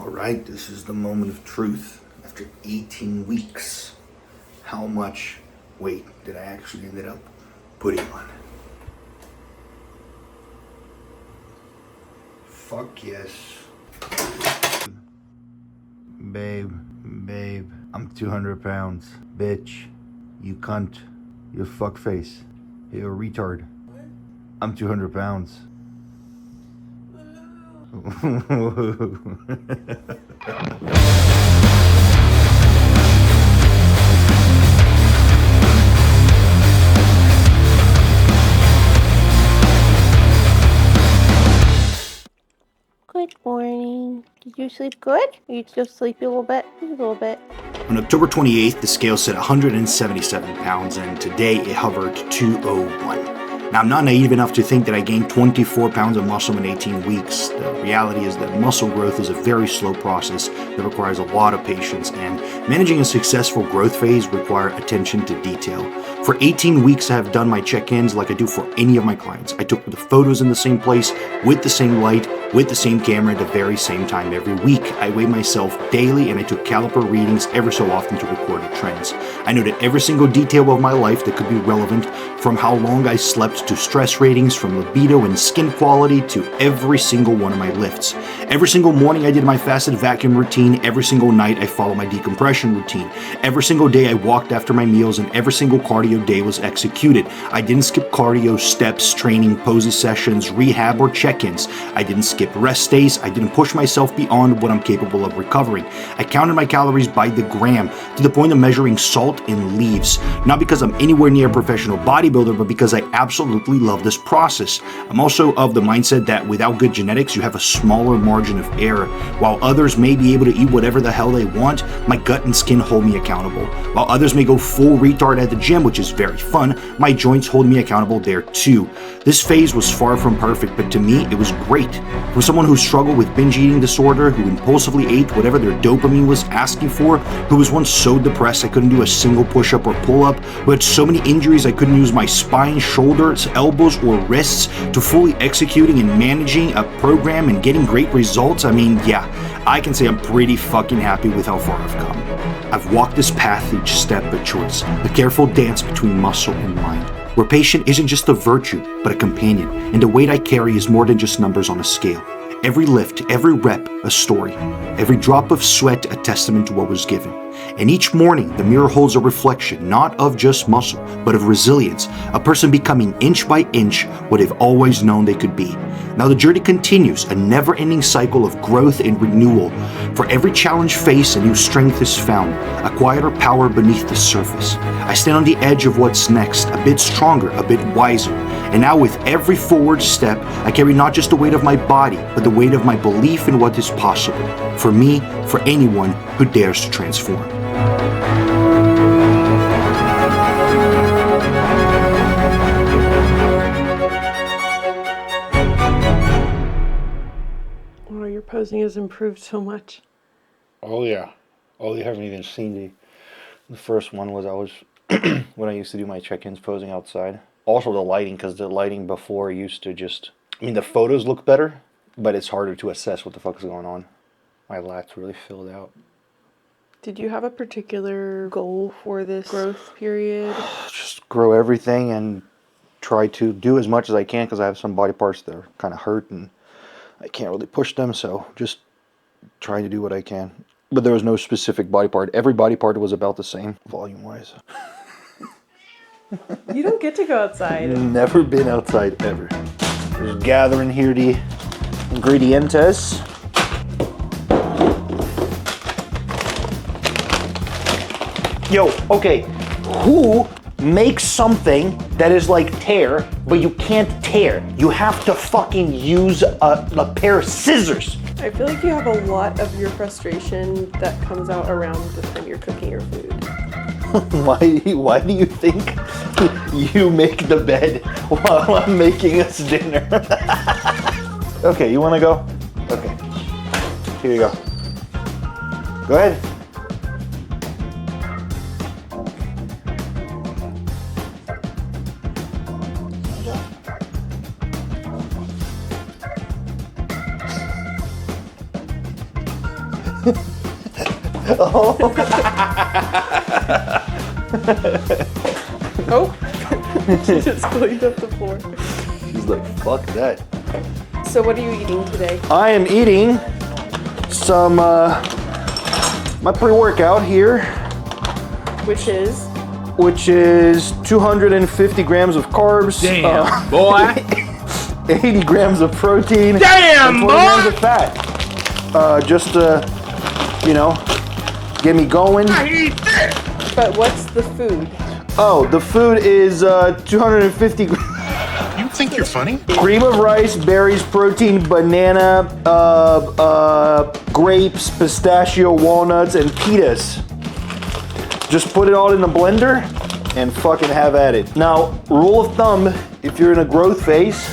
Alright, this is the moment of truth. After 18 weeks, how much weight did I actually ended up putting on? Fuck yes. Babe, I'm 200 pounds. Bitch, you cunt, you fuckface, you retard. What? I'm 200 pounds. Good morning. Did you sleep good? Are you still sleepy a little bit? Just a little bit. On October 28th, the scale said 177 pounds, and today it hovered 201. Now, I'm not naive enough to think that I gained 24 pounds of muscle in 18 weeks. The reality is that muscle growth is a very slow process that requires a lot of patience, and managing a successful growth phase requires attention to detail. For 18 weeks, I have done my check-ins like I do for any of my clients. I took the photos in the same place, with the same light, with the same camera at the very same time every week. I weighed myself daily, and I took caliper readings every so often to record the trends. I noted every single detail of my life that could be relevant, from how long I slept to stress ratings, from libido and skin quality to every single one of my lifts. Every single morning I did my fasted vacuum routine. Every single night I followed my decompression routine. Every single day I walked after my meals, and every single cardio day was executed. I didn't skip cardio, steps, training, poses sessions, rehab, or check-ins. I didn't skip rest days. I didn't push myself beyond what I'm capable of recovering. I counted my calories by the gram, to the point of measuring salt in leaves. Not because I'm anywhere near a professional bodybuilder, but because I absolutely love this process. I'm also of the mindset that without good genetics, you have a smaller margin of error. While others may be able to eat whatever the hell they want, my gut and skin hold me accountable. While others may go full retard at the gym, which is very fun, my joints hold me accountable there too. This phase was far from perfect, but to me, it was great. From someone who struggled with binge eating disorder, who impulsively ate whatever their dopamine was asking for, who was once so depressed I couldn't do a single push-up or pull-up, who had so many injuries I couldn't use my spine, shoulders, elbows, or wrists, to fully executing and managing a program and getting great results. I mean, yeah, I can say I'm pretty fucking happy with how far I've come. I've walked this path each step a choice, a careful dance between muscle and mind, where patience isn't just a virtue, but a companion, and the weight I carry is more than just numbers on a scale. Every lift, every rep, a story. Every drop of sweat, a testament to what was given. And each morning, the mirror holds a reflection, not of just muscle, but of resilience, a person becoming inch by inch what they've always known they could be. Now the journey continues, a never-ending cycle of growth and renewal. For every challenge faced, a new strength is found, a quieter power beneath the surface. I stand on the edge of what's next, a bit stronger, a bit wiser. And now with every forward step, I carry not just the weight of my body, but the weight of my belief in what is possible. For me, for anyone who dares to transform. Oh, your posing has improved so much. Oh yeah. Oh, you haven't even seen the first one was when I used to do my check-ins posing outside. Also the lighting, because the lighting before used to just, I mean, the photos look better, but it's harder to assess what the fuck is going on. My lats really filled out. Did you have a particular goal for this growth period? Just grow everything and try to do as much as I can, because I have some body parts that are kind of hurt and I can't really push them, so just trying to do what I can. But there was no specific body part. Every body part was about the same, volume-wise. You don't get to go outside. Never been outside, ever. Just gathering here the ingredientes. Yo, okay, who makes something that is like tear, but you can't tear? You have to fucking use a pair of scissors. I feel like you have a lot of your frustration that comes out around the time you're cooking your food. Why do you think you make the bed while I'm making us dinner? Okay, you wanna go? Okay, here you go. Go ahead. Oh. Oh, she just cleaned up the floor. She's like, fuck that. So what are you eating today? I am eating some, my pre-workout here. Which is? Which is 250 grams of carbs. Damn, boy. 80 grams of protein. Damn, and 20 grams of fat. Just to, you know, get me going. I eat this. But what's the food? Oh, the food is 250 You think you're funny? cream of rice, berries, protein, banana, grapes, pistachio, walnuts, and petas. Just put it all in the blender and fucking have at it. Now, rule of thumb, if you're in a growth phase,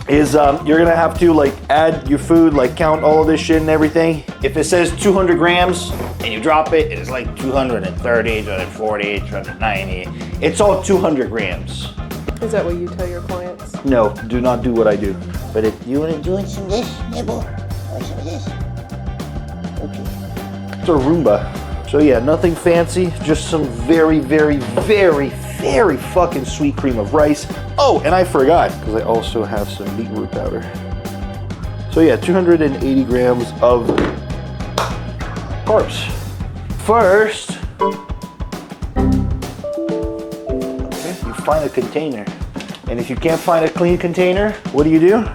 is you're gonna have to like add your food, like count all of this shit and everything. If it says 200 grams and you drop it, it's like 230, 240, 290. It's all 200 grams. Is that what you tell your clients? No, do not do what I do. But if You wanna do some of this, nibble? Or some of this? Okay. it's a Roomba. So yeah, nothing fancy, just some very, very, very, very fucking sweet cream of rice. Oh, and I forgot, because I also have some beetroot powder. So yeah, 280 grams of carbs. First, okay, you find a container. And if you can't find a clean container, what do?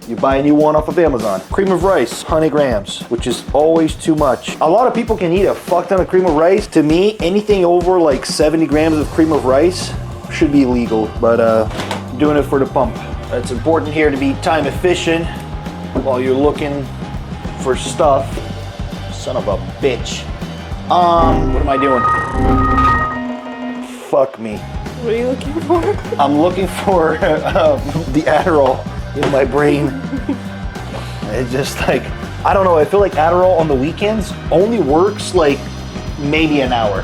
You buy a new one off of Amazon. Cream of rice, 100 grams, which is always too much. A lot of people can eat a fuck ton of cream of rice. To me, anything over like 70 grams of cream of rice should be legal, but doing it for the pump. It's important here to be time efficient while you're looking for stuff. Son of a bitch. What am I doing? Fuck me. What are you looking for? I'm looking for the Adderall in my brain. It's just like, I don't know, I feel like Adderall on the weekends only works like maybe an hour.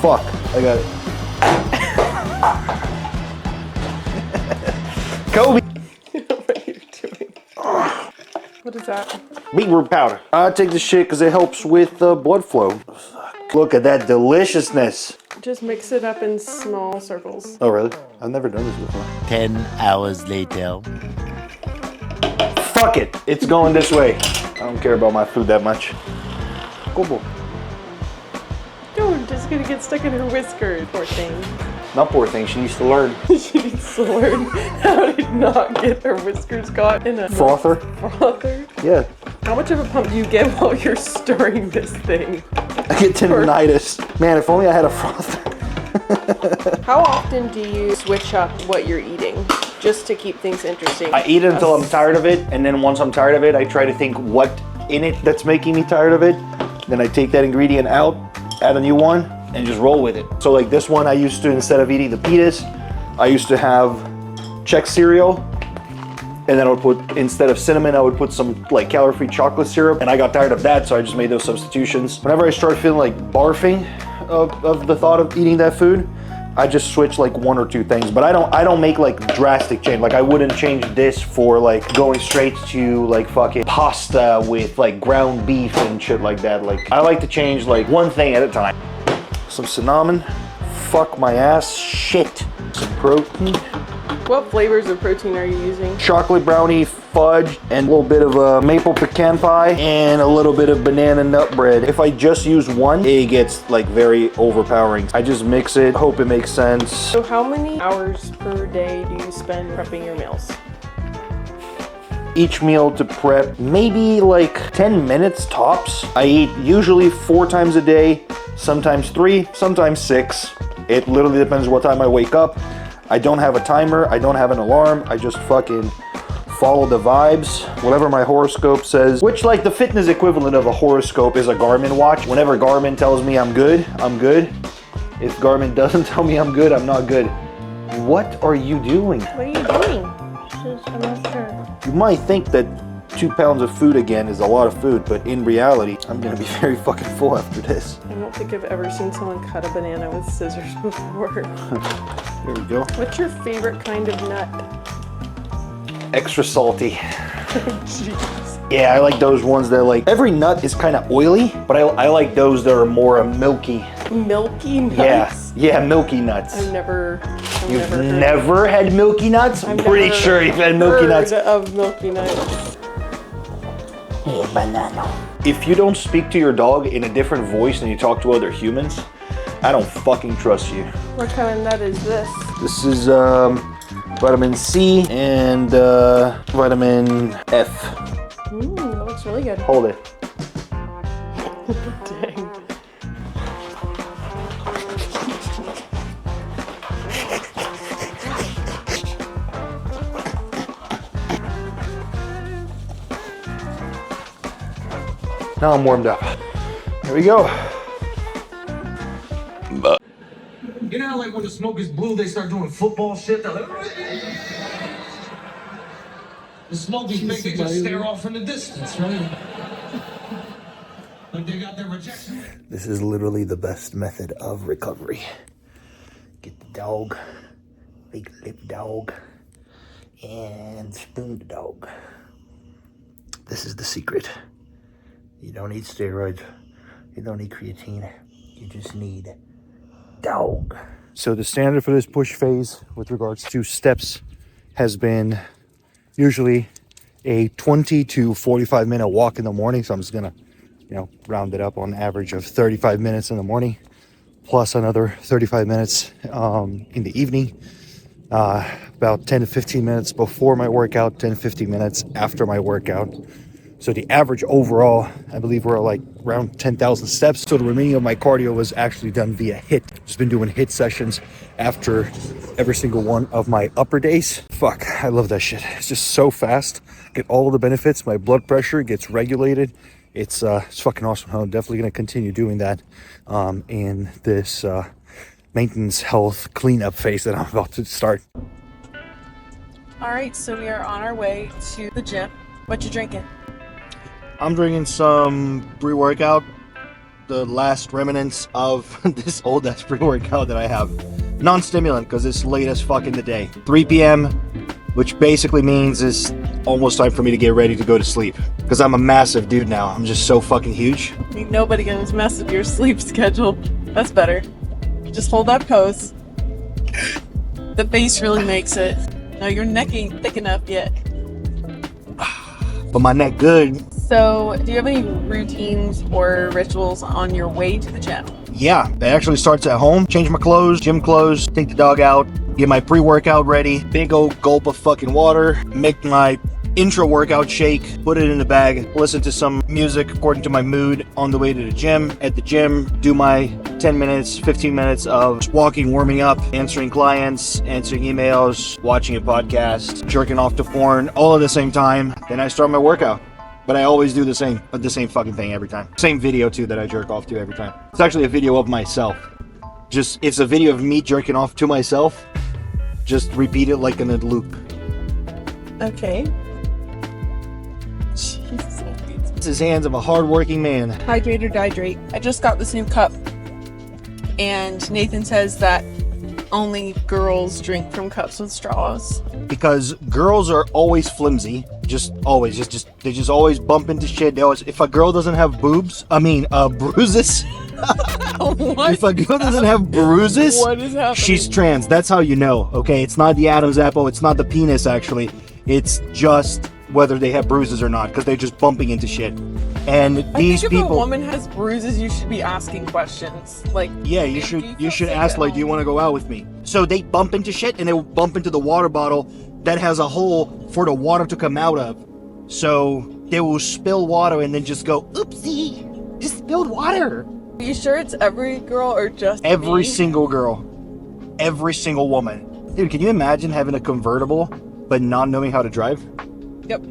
Fuck, I got it. Kobe. What are you doing? What is that? Beetroot powder. I take this shit because it helps with blood flow. Look at that deliciousness. Just mix it up in small circles. Oh really? I've never done this before. 10 hours later. Fuck it, it's going this way. I don't care about my food that much. Go, boy. Dude, just gonna get stuck in her whiskers, poor thing. Not poor thing, she needs to learn. She needs to learn how to not get her whiskers caught in a Frother? frother. Yeah. How much of a pump do you get while you're stirring this thing? I get tendonitis. Man, if only I had a frother. How often do you switch up what you're eating just to keep things interesting? I eat it until I'm tired of it, and then once I'm tired of it, I try to think what in it that's making me tired of it. Then I take that ingredient out, add a new one, and just roll with it. So like this one, I used to, instead of eating the petas, I used to have Chex cereal, and then I would put, instead of cinnamon, I would put some like calorie-free chocolate syrup, and I got tired of that, so I just made those substitutions. Whenever I start feeling like barfing of the thought of eating that food, I just switch like one or two things, but I don't make like drastic change. Like I wouldn't change this for like going straight to like fucking pasta with like ground beef and shit like that. Like I like to change like one thing at a time. Some cinnamon, fuck my ass, shit. Some protein. What flavors of protein are you using? Chocolate brownie, fudge, and a little bit of maple pecan pie, and a little bit of banana nut bread. If I just use one, it gets like very overpowering. I just mix it, hope it makes sense. So how many hours per day do you spend prepping your meals? Each meal to prep, maybe like 10 minutes tops. I eat usually 4 times a day, sometimes 3, sometimes 6. It literally depends what time I wake up. I don't have a timer, I don't have an alarm, I just fucking follow the vibes. Whatever my horoscope says, which like the fitness equivalent of a horoscope is a Garmin watch. Whenever Garmin tells me I'm good, I'm good. If Garmin doesn't tell me I'm good, I'm not good. What are you doing? What are you doing? I'm not sure. You might think that 2 pounds of food again is a lot of food, but in reality, I'm gonna be very fucking full after this. I don't think I've ever seen someone cut a banana with scissors before. There we go. What's your favorite kind of nut? extra salty. Jeez. Yeah, I like those ones that like, every nut is kind of oily, but I like those that are more milky. Milky nuts? Yeah, milky nuts. I've never Never had milky nuts? I'm pretty sure you've had milky nuts. Of milky nuts. Hey, banana. If you don't speak to your dog in a different voice than you talk to other humans, I don't fucking trust you. What kind of nut is this? This is vitamin C and vitamin F. That looks really good. Hold it. Dang. Now I'm warmed up. Here we go. You know, like when the smoke is blue, they start doing football shit. They're like, the smoke is big, they just stare off in the distance, right? Like they got their rejection. This is literally the best method of recovery. Get the dog, big lip dog, and spoon the dog. This is the secret. You don't need steroids. You don't need creatine. You just need dog. So the standard for this push phase with regards to steps has been usually a 20 to 45 minute walk in the morning. So I'm just gonna, round it up on average of 35 minutes in the morning, plus another 35 minutes in the evening. About 10 to 15 minutes before my workout, 10 to 15 minutes after my workout. So the average overall, I believe we're like around 10,000 steps. So the remaining of my cardio was actually done via HIIT. Just been doing HIIT sessions after every single one of my upper days. Fuck, I love that shit. It's just so fast. Get all of the benefits. My blood pressure gets regulated. It's fucking awesome. I'm definitely going to continue doing that in this maintenance health cleanup phase that I'm about to start. All right, so we are on our way to the gym. What you drinking? I'm drinking some pre-workout, the last remnants of this old ass pre-workout that I have. Non-stimulant, because it's late as fuck in the day. 3 p.m., which basically means it's almost time for me to get ready to go to sleep. Because I'm a massive dude now. I'm just so fucking huge. Ain't nobody gonna mess with your sleep schedule. That's better. Just hold that pose. The base really makes it. No, your neck ain't thick enough yet. But my neck good. So, do you have any routines or rituals on your way to the gym? Yeah, it actually starts at home. Change my clothes, gym clothes, take the dog out, get my pre-workout ready, big old gulp of fucking water, make my intro workout shake, put it in the bag, listen to some music according to my mood on the way to the gym. At the gym, do my 10 minutes, 15 minutes of walking, warming up, answering clients, answering emails, watching a podcast, jerking off to porn, all at the same time. Then I start my workout. But I always do the same fucking thing every time. Same video too that I jerk off to every time. It's actually a video of myself. It's a video of me jerking off to myself. Just repeat it like in a loop. Okay. Jesus. It's his hands of a hard-working man. Hydrate or dihydrate. I just got this new cup. And Nathan says that only girls drink from cups with straws. Because girls are always flimsy. Just always. They just always bump into shit. They always, if a girl doesn't have bruises. What? If a girl doesn't have bruises, What is happening? she's trans. That's how you know, okay? It's not the Adam's apple. It's not the penis, actually. It's just whether they have bruises or not, because they're just bumping into shit. And these I think people... if a woman has bruises, you should be asking questions. Like, Yeah, you should ask, like, do you want to go out with me? So they bump into shit, and they will bump into the water bottle that has a hole for the water to come out of. So they will spill water and then just go, oopsie, just spilled water. Are you sure it's every girl or just Every me? single girl. Every single woman. Dude, can you imagine having a convertible but not knowing how to drive? Yep.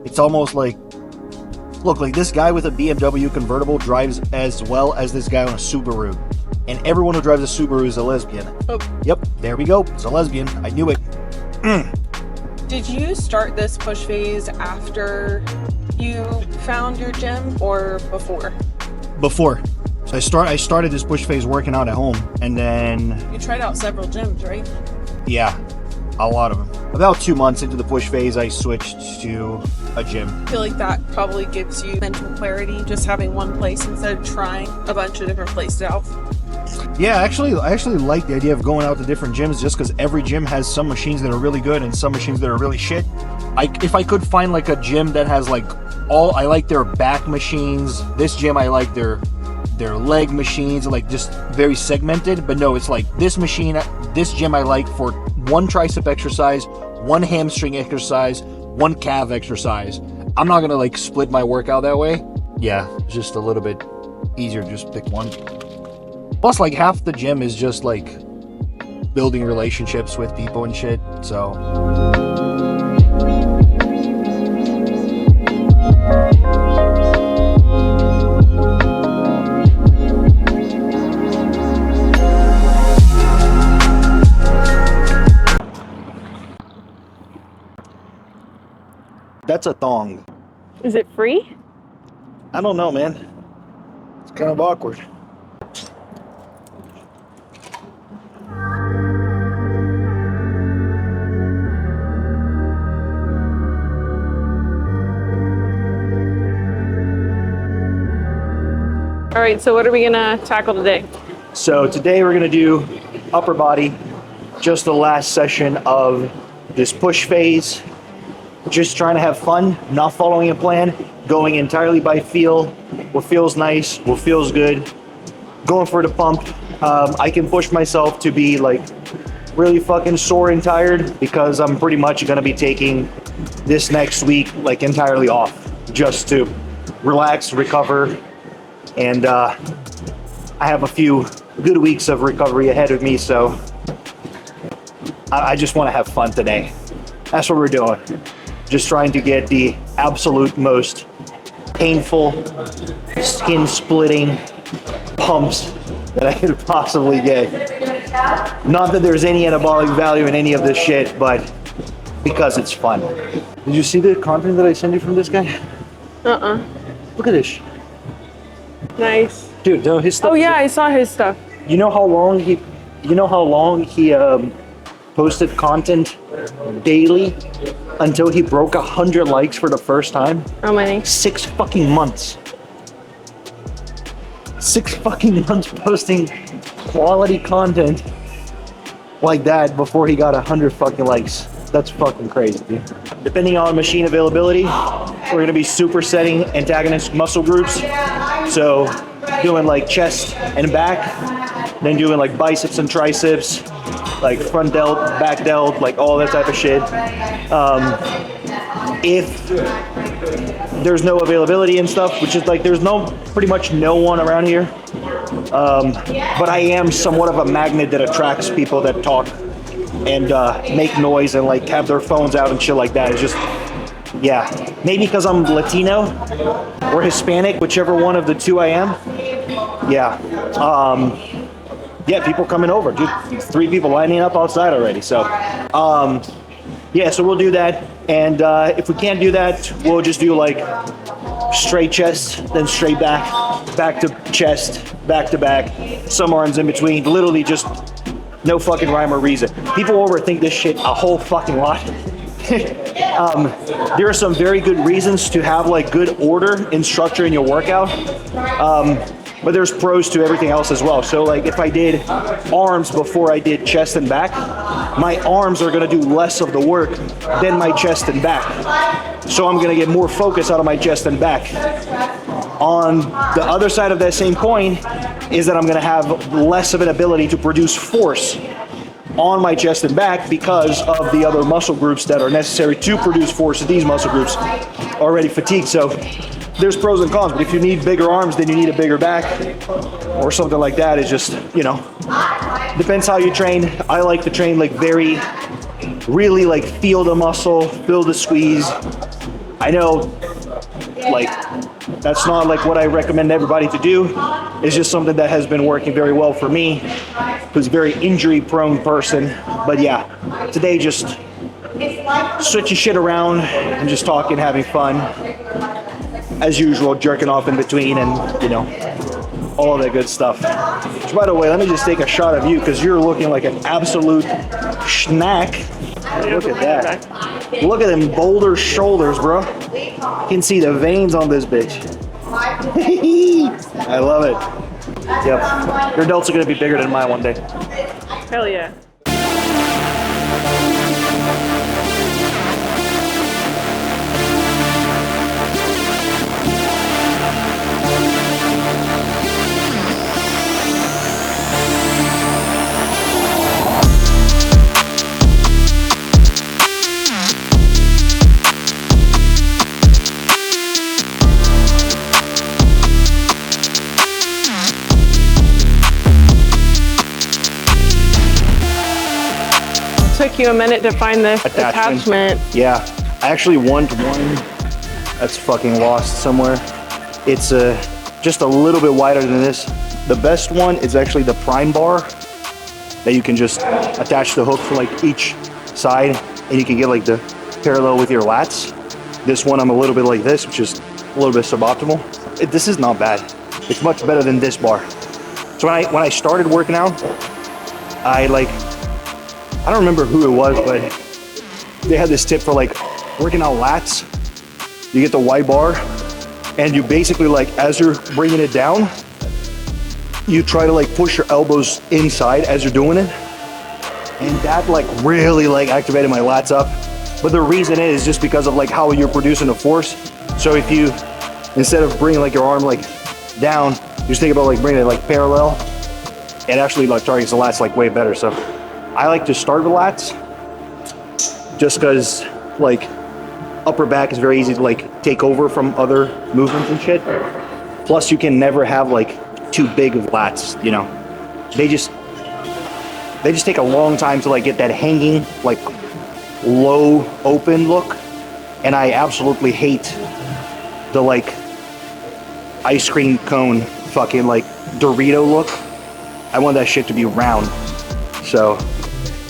It's almost like, look, like this guy with a BMW convertible drives as well as this guy on a Subaru. And everyone who drives a Subaru is a lesbian. Oh. Yep, there we go. It's a lesbian. I knew it. Did you start this push phase after you found your gym or before? Before. So I started this push phase working out at home. And then, You tried out several gyms, right? yeah, a lot of them. about 2 months into the push phase, I switched to a gym. I feel like that probably gives you mental clarity, just having one place instead of trying a bunch of different places out. Yeah, I actually like the idea of going out to different gyms just because every gym has some machines that are really good and some machines that are really shit. If I could find like a gym that has like I like their back machines. This gym, I like their leg machines, like just very segmented. But no, it's like this gym I like for one tricep exercise, one hamstring exercise, one calf exercise. I'm not gonna like split my workout that way. Yeah, just a little bit easier to just pick one. Plus, like half the gym is just like building relationships with people and shit. So. That's a thong. Is it free? I don't know, man. It's kind of awkward. All right, so what are we gonna tackle today? So today we're gonna do upper body, just the last session of this push phase. Just trying to have fun, not following a plan, going entirely by feel, what feels nice, what feels good, going for the pump. I can push myself to be like really fucking sore and tired because I'm pretty much gonna be taking this next week like entirely off just to relax, recover, and I have a few good weeks of recovery ahead of me, so I just want to have fun today. That's what we're doing. Just trying to get the absolute most painful, skin-splitting pumps that I could possibly get. Not that there's any anabolic value in any of this shit, but because it's fun. Did you see the content that I sent you from this guy? Look at this. Nice. Dude, no, his stuff. Oh yeah, I saw his stuff. You know how long he posted content daily until he broke 100 likes for the first time? How many? 6 fucking months. 6 fucking months posting quality content like that before he got 100 fucking likes. That's fucking crazy, dude. Depending on machine availability, we're gonna be supersetting antagonist muscle groups. So doing like chest and back, then doing like biceps and triceps, like front delt, back delt, like all that type of shit. If there's no availability and stuff, which is like there's pretty much no one around here, but I am somewhat of a magnet that attracts people that talk and make noise and like have their phones out and shit like that. It's just, yeah, maybe because I'm Latino or Hispanic, whichever one of the two I am. Yeah, yeah, people coming over, dude. 3 people lining up outside already. So, yeah, so we'll do that. And if we can't do that, we'll just do like straight chest, then straight back to chest, back to back, some arms in between. Literally just no fucking rhyme or reason. People overthink this shit a whole fucking lot. There are some very good reasons to have like good order and structure in your workout. But there's pros to everything else as well. So like if I did arms before I did chest and back, my arms are gonna do less of the work than my chest and back. So I'm gonna get more focus out of my chest and back. On the other side of that same coin is that I'm gonna have less of an ability to produce force on my chest and back because of the other muscle groups that are necessary to produce force. These muscle groups are already fatigued. So there's pros and cons, but if you need bigger arms, then you need a bigger back or something like that. It's just, you know, depends how you train. I like to train like really like feel the muscle, feel the squeeze. I know like that's not like what I recommend everybody to do. It's just something that has been working very well for me, who's a very injury prone person. But yeah, today just switching shit around and just talking, having fun. As usual, jerking off in between and, you know, all that good stuff. So by the way, let me just take a shot of you because you're looking like an absolute schnack. Look at that. Look at them boulder shoulders, bro. You can see the veins on this bitch. I love it. Yep. Your delts are going to be bigger than mine one day. Hell yeah. Took you a minute to find this attachment. Yeah, I actually want one that's fucking lost somewhere. It's just a little bit wider than this. The best one is actually the prime bar that you can just attach the hook for like each side and you can get like the parallel with your lats. This one I'm a little bit like this, which is a little bit suboptimal. This is not bad. It's much better than this bar. So when I started working out, I don't remember who it was, but they had this tip for like working out lats. You get the Y bar and you basically like, as you're bringing it down, you try to like push your elbows inside as you're doing it. And that like really like activated my lats up. But the reason is just because of like how you're producing the force. So if you, instead of bringing like your arm like down, you just think about like bringing it like parallel, it actually like targets the lats like way better. So I like to start with lats just because like upper back is very easy to like take over from other movements and shit. Plus you can never have like too big of lats, you know. They just take a long time to like get that hanging like low open look. And I absolutely hate the like ice cream cone fucking like Dorito look. I want that shit to be round. So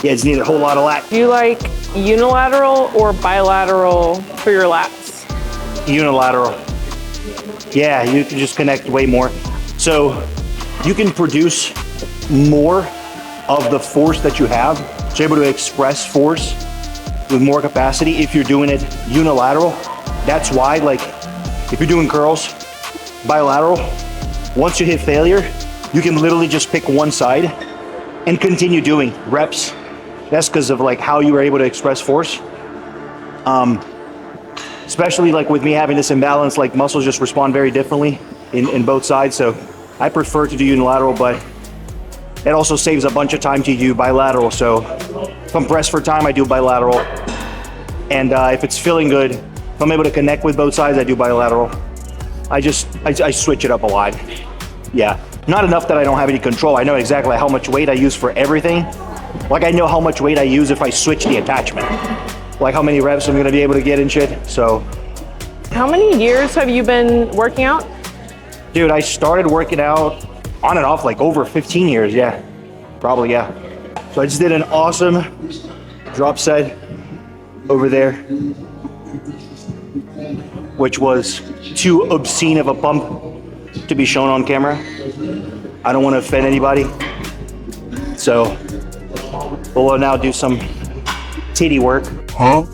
yeah, it's need a whole lot of lat. Do you like unilateral or bilateral for your lats? Unilateral. Yeah, you can just connect way more. So you can produce more of the force that you have. So you're able to express force with more capacity if you're doing it unilateral. That's why, like, if you're doing curls bilateral, once you hit failure, you can literally just pick one side and continue doing reps. That's because of like how you were able to express force. Especially like with me having this imbalance, like muscles just respond very differently in both sides. So I prefer to do unilateral, but it also saves a bunch of time to do bilateral. So if I'm pressed for time, I do bilateral. And if it's feeling good, if I'm able to connect with both sides, I do bilateral. I switch it up a lot. Yeah, not enough that I don't have any control. I know exactly how much weight I use for everything. Like I know how much weight I use if I switch the attachment. Like how many reps I'm gonna be able to get and shit, so. How many years have you been working out? Dude, I started working out on and off like over 15 years, yeah. Probably, yeah. So I just did an awesome drop set over there, which was too obscene of a pump to be shown on camera. I don't want to offend anybody. So we'll now do some titty work. Huh?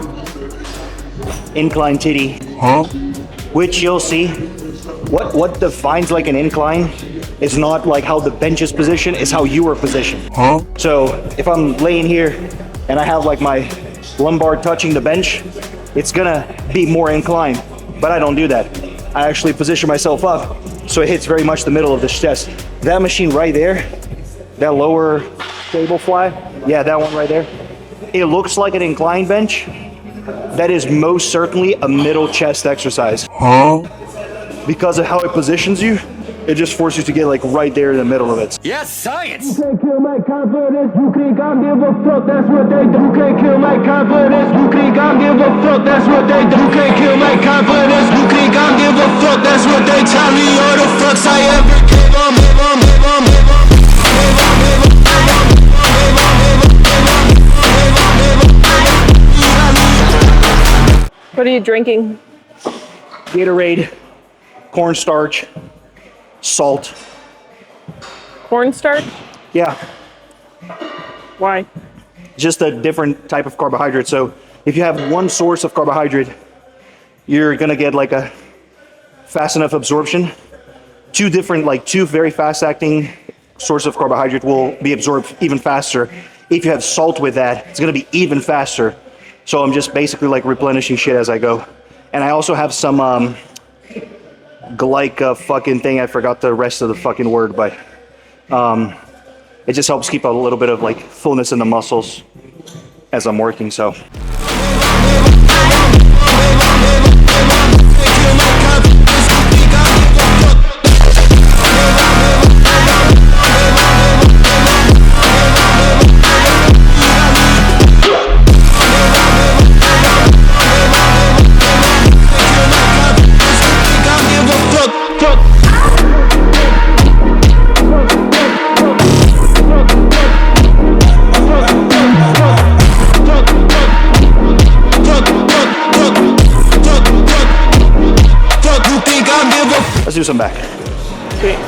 Incline titty. Huh? Which you'll see. What defines like an incline is not like how the bench is positioned, it's how you are positioned. Huh? So if I'm laying here and I have like my lumbar touching the bench, it's gonna be more inclined, but I don't do that. I actually position myself up so it hits very much the middle of the chest. That machine right there, that lower cable fly, yeah, that one right there, it looks like an incline bench. That is most certainly a middle chest exercise. Huh? Because of how it positions you, it just forces you to get like right there in the middle of it. Yes, science! You can't kill my confidence, you think I give a fuck, that's what they do. You can't kill my confidence, you think I give a fuck, that's what they do. You can't kill my confidence, you think I give a fuck, that's what they tell me. All the fucks I ever gave on, What are you drinking? Gatorade, cornstarch, salt, Cornstarch? Yeah, Why? just a different type of carbohydrate. So if you have one source of carbohydrate, you're gonna get like a fast enough absorption. Two very fast acting source of carbohydrate will be absorbed even faster. If you have salt with that, it's gonna be even faster. So I'm just basically like replenishing shit as I go. And I also have some fucking thing, I forgot the rest of the fucking word, but it just helps keep a little bit of like fullness in the muscles as I'm working, so. Let's do some back. Okay.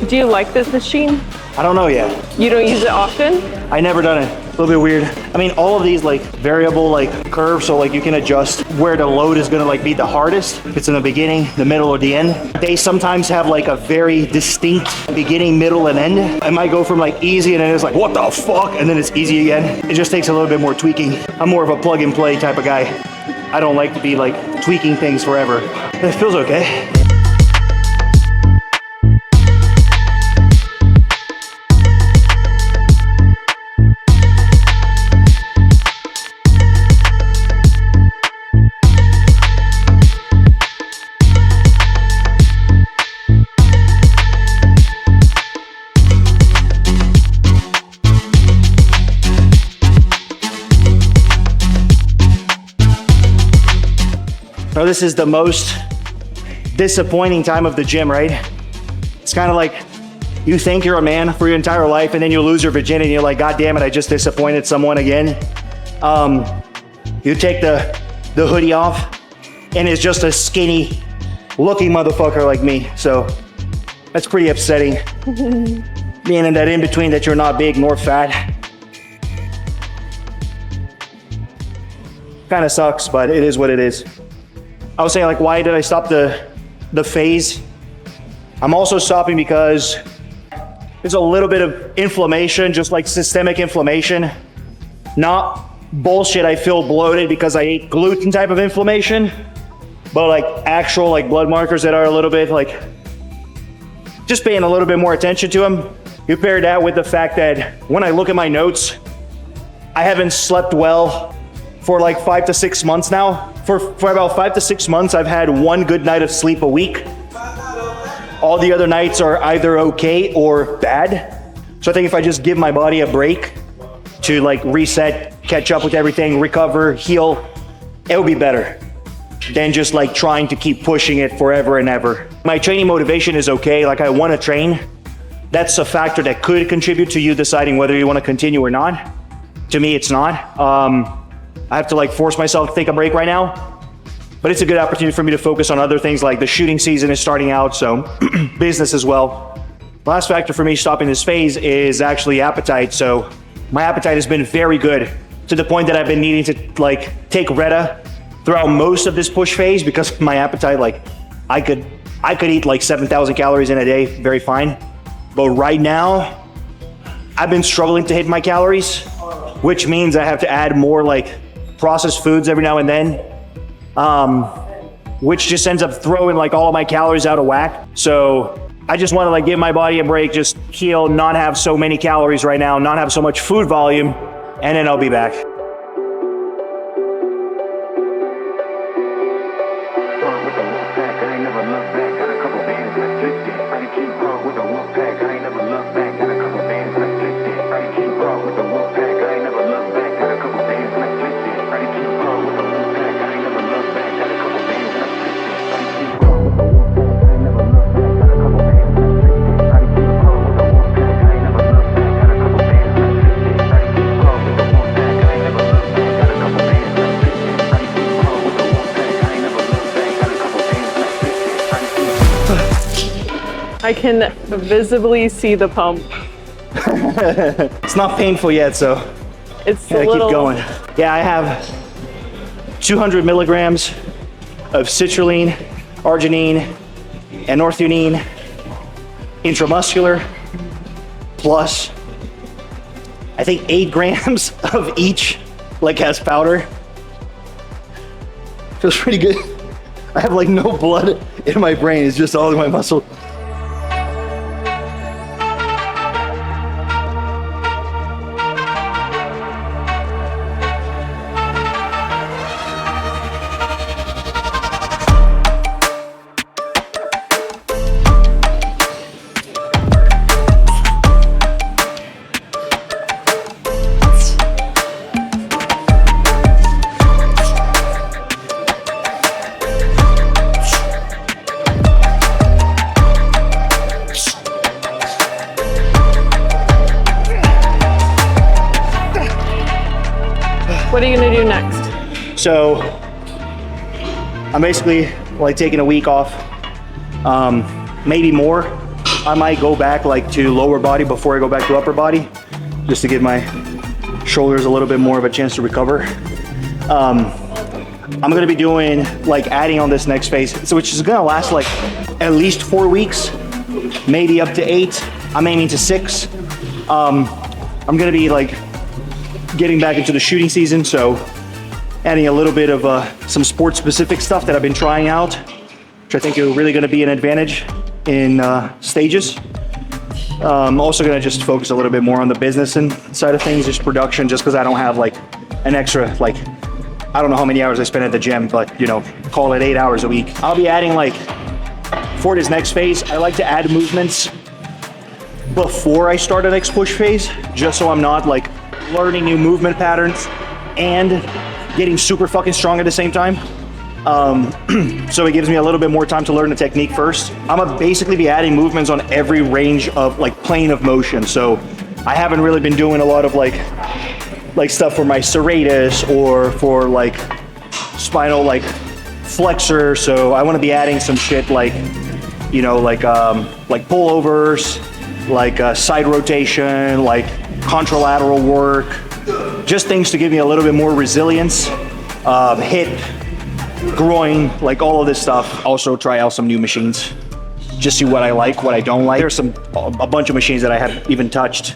Do you like this machine? I don't know yet. You don't use it often? I never done it. A little bit weird. I mean, all of these like variable like curves, so like you can adjust where the load is gonna like be the hardest. If it's in the beginning, the middle, or the end. They sometimes have like a very distinct beginning, middle, and end. I might go from like easy and then it's like, what the fuck? And then it's easy again. It just takes a little bit more tweaking. I'm more of a plug and play type of guy. I don't like to be like tweaking things forever. It feels okay. Now this is the most disappointing time of the gym, right? It's kind of like you think you're a man for your entire life and then you lose your virginity and you're like, God damn it, I just disappointed someone again. You take the hoodie off and it's just a skinny looking motherfucker like me. So that's pretty upsetting. Being in that in-between that you're not big nor fat. Kind of sucks, but it is what it is. I was saying, like, why did I stop the phase? I'm also stopping because there's a little bit of inflammation, just like systemic inflammation. Not bullshit, I feel bloated because I ate gluten type of inflammation, but like actual like blood markers that are a little bit like, just paying a little bit more attention to them. You pair that with the fact that when I look at my notes, I haven't slept well for like 5 to 6 months now. For about 5 to 6 months, I've had one good night of sleep a week. All the other nights are either okay or bad. So I think if I just give my body a break to like reset, catch up with everything, recover, heal, it'll be better than just like trying to keep pushing it forever and ever. My training motivation is okay. Like I want to train. That's a factor that could contribute to you deciding whether you want to continue or not. To me, it's not. I have to like force myself to take a break right now, but it's a good opportunity for me to focus on other things like the shooting season is starting out, so business as well. Last factor for me stopping this phase is actually appetite. So my appetite has been very good to the point that I've been needing to like take Retta throughout most of this push phase because my appetite, like I could eat like 7,000 calories in a day, very fine. But right now, I've been struggling to hit my calories, which means I have to add more like processed foods every now and then, which just ends up throwing like all of my calories out of whack. So I just want to like give my body a break, just heal, not have so many calories right now, not have so much food volume, and then I'll be back. With the I can visibly see the pump. It's not painful yet, so It's a gotta little. keep going. Yeah, I have 200 milligrams of citrulline, arginine, and northionine intramuscular, plus I think 8 grams of each like as powder. Feels pretty good. I have like no blood in my brain, it's just all in my muscle. What are you gonna do next? So I'm basically like taking a week off, maybe more. I might go back like to lower body before I go back to upper body, just to give my shoulders a little bit more of a chance to recover. I'm gonna be doing like adding on this next phase, so which is gonna last like at least 4 weeks, maybe up to 8. I'm aiming to 6. I'm gonna be like getting back into the shooting season, so adding a little bit of some sports specific stuff that I've been trying out, which I think is really gonna be an advantage in stages. I'm also gonna just focus a little bit more on the business and side of things, just production, just because I don't have like an extra, like, I don't know how many hours I spend at the gym, but you know, call it 8 hours a week. I'll be adding like, for this next phase, I like to add movements before I start the next push phase, just so I'm not like learning new movement patterns and getting super fucking strong at the same time. So it gives me a little bit more time to learn the technique first. I'm gonna basically be adding movements on every range of like plane of motion. So I haven't really been doing a lot of like stuff for my serratus or for like spinal like flexor. So I want to be adding some shit like, you know, like pullovers, like side rotation, like contralateral work, just things to give me a little bit more resilience, hip, groin, like all of this stuff. Also try out some new machines, just see what I like, what I don't like. There's a bunch of machines that I haven't even touched,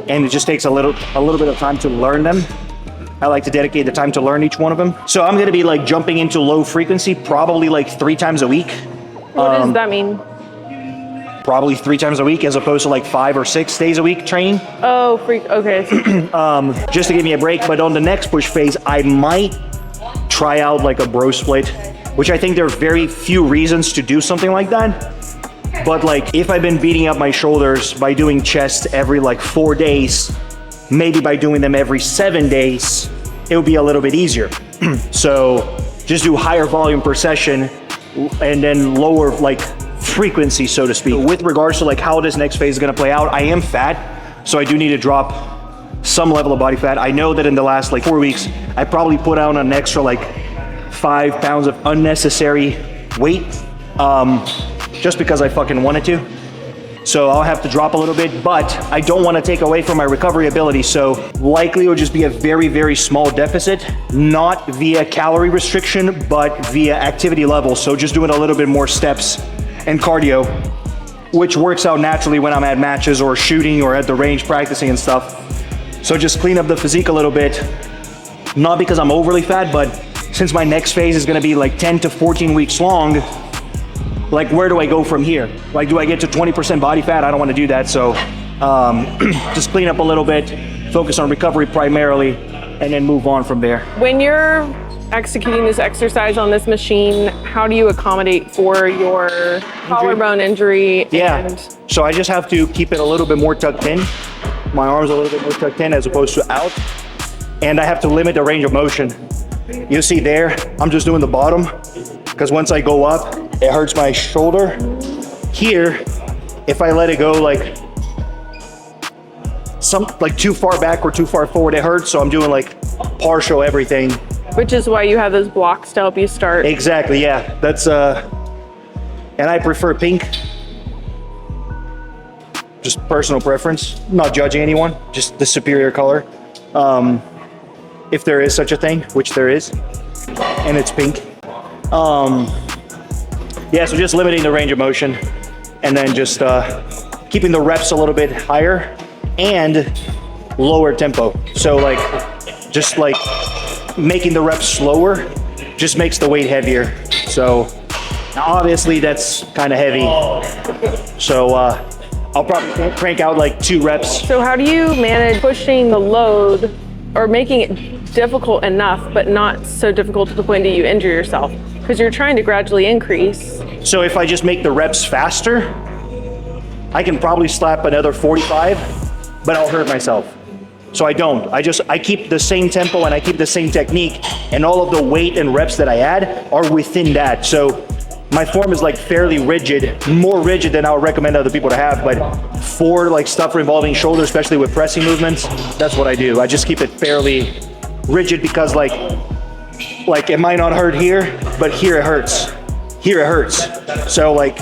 and it just takes a little bit of time to learn them. I like to dedicate the time to learn each one of them. So I'm gonna be like jumping into low frequency, probably like 3 times a week. What does that mean? Probably 3 times a week as opposed to like 5 or 6 days a week training. Oh, freak. Okay. Just to give me a break. But on the next push phase, I might try out like a bro split, which I think there's very few reasons to do something like that. But like if I've been beating up my shoulders by doing chest every like 4 days, maybe by doing them every 7 days, it would be a little bit easier. So just do higher volume per session and then lower like frequency, so to speak. With regards to like how this next phase is gonna play out, I am fat, so I do need to drop some level of body fat. I know that in the last like 4 weeks, I probably put on an extra like 5 pounds of unnecessary weight, just because I fucking wanted to. So I'll have to drop a little bit, but I don't want to take away from my recovery ability. So likely it'll just be a very, very small deficit, not via calorie restriction, but via activity level. So just doing a little bit more steps and cardio, which works out naturally when I'm at matches or shooting or at the range practicing and stuff. So just clean up the physique a little bit, not because I'm overly fat, but since my next phase is gonna be like 10 to 14 weeks long, like where do I go from here? Like, do I get to 20% body fat? I don't wanna do that, so just clean up a little bit, focus on recovery primarily, and then move on from there. When you're executing this exercise on this machine, how do you accommodate for your collarbone injury? Yeah, And so I just have to keep it a little bit more tucked in. My arms a little bit more tucked in as opposed to out. And I have to limit the range of motion. You see there, I'm just doing the bottom, because once I go up, it hurts my shoulder. Here, if I let it go like too far back or too far forward, it hurts. So I'm doing like partial everything. which is why you have those blocks to help you start. Exactly, yeah. That's and I prefer pink just personal preference. I'm not judging anyone, just the superior color. If there is such a thing, which there is, and it's pink. Yeah, so just limiting the range of motion and then just keeping the reps a little bit higher and lower tempo. So like, just like making the reps slower just makes the weight heavier. So now obviously that's kind of heavy. So I'll probably crank out like 2 reps. So how do you manage pushing the load or making it difficult enough, but not so difficult to the point that you injure yourself? Because you're trying to gradually increase. So if I just make the reps faster, I can probably slap another 45, but I'll hurt myself. So I don't. I keep the same tempo and I keep the same technique, and all of the weight and reps that I add are within that. So my form is like fairly rigid, more rigid than I would recommend other people to have, but for like stuff involving shoulder, especially with pressing movements, that's what I do. I just keep it fairly rigid because like it might not hurt here, but here it hurts. Here it hurts. So like,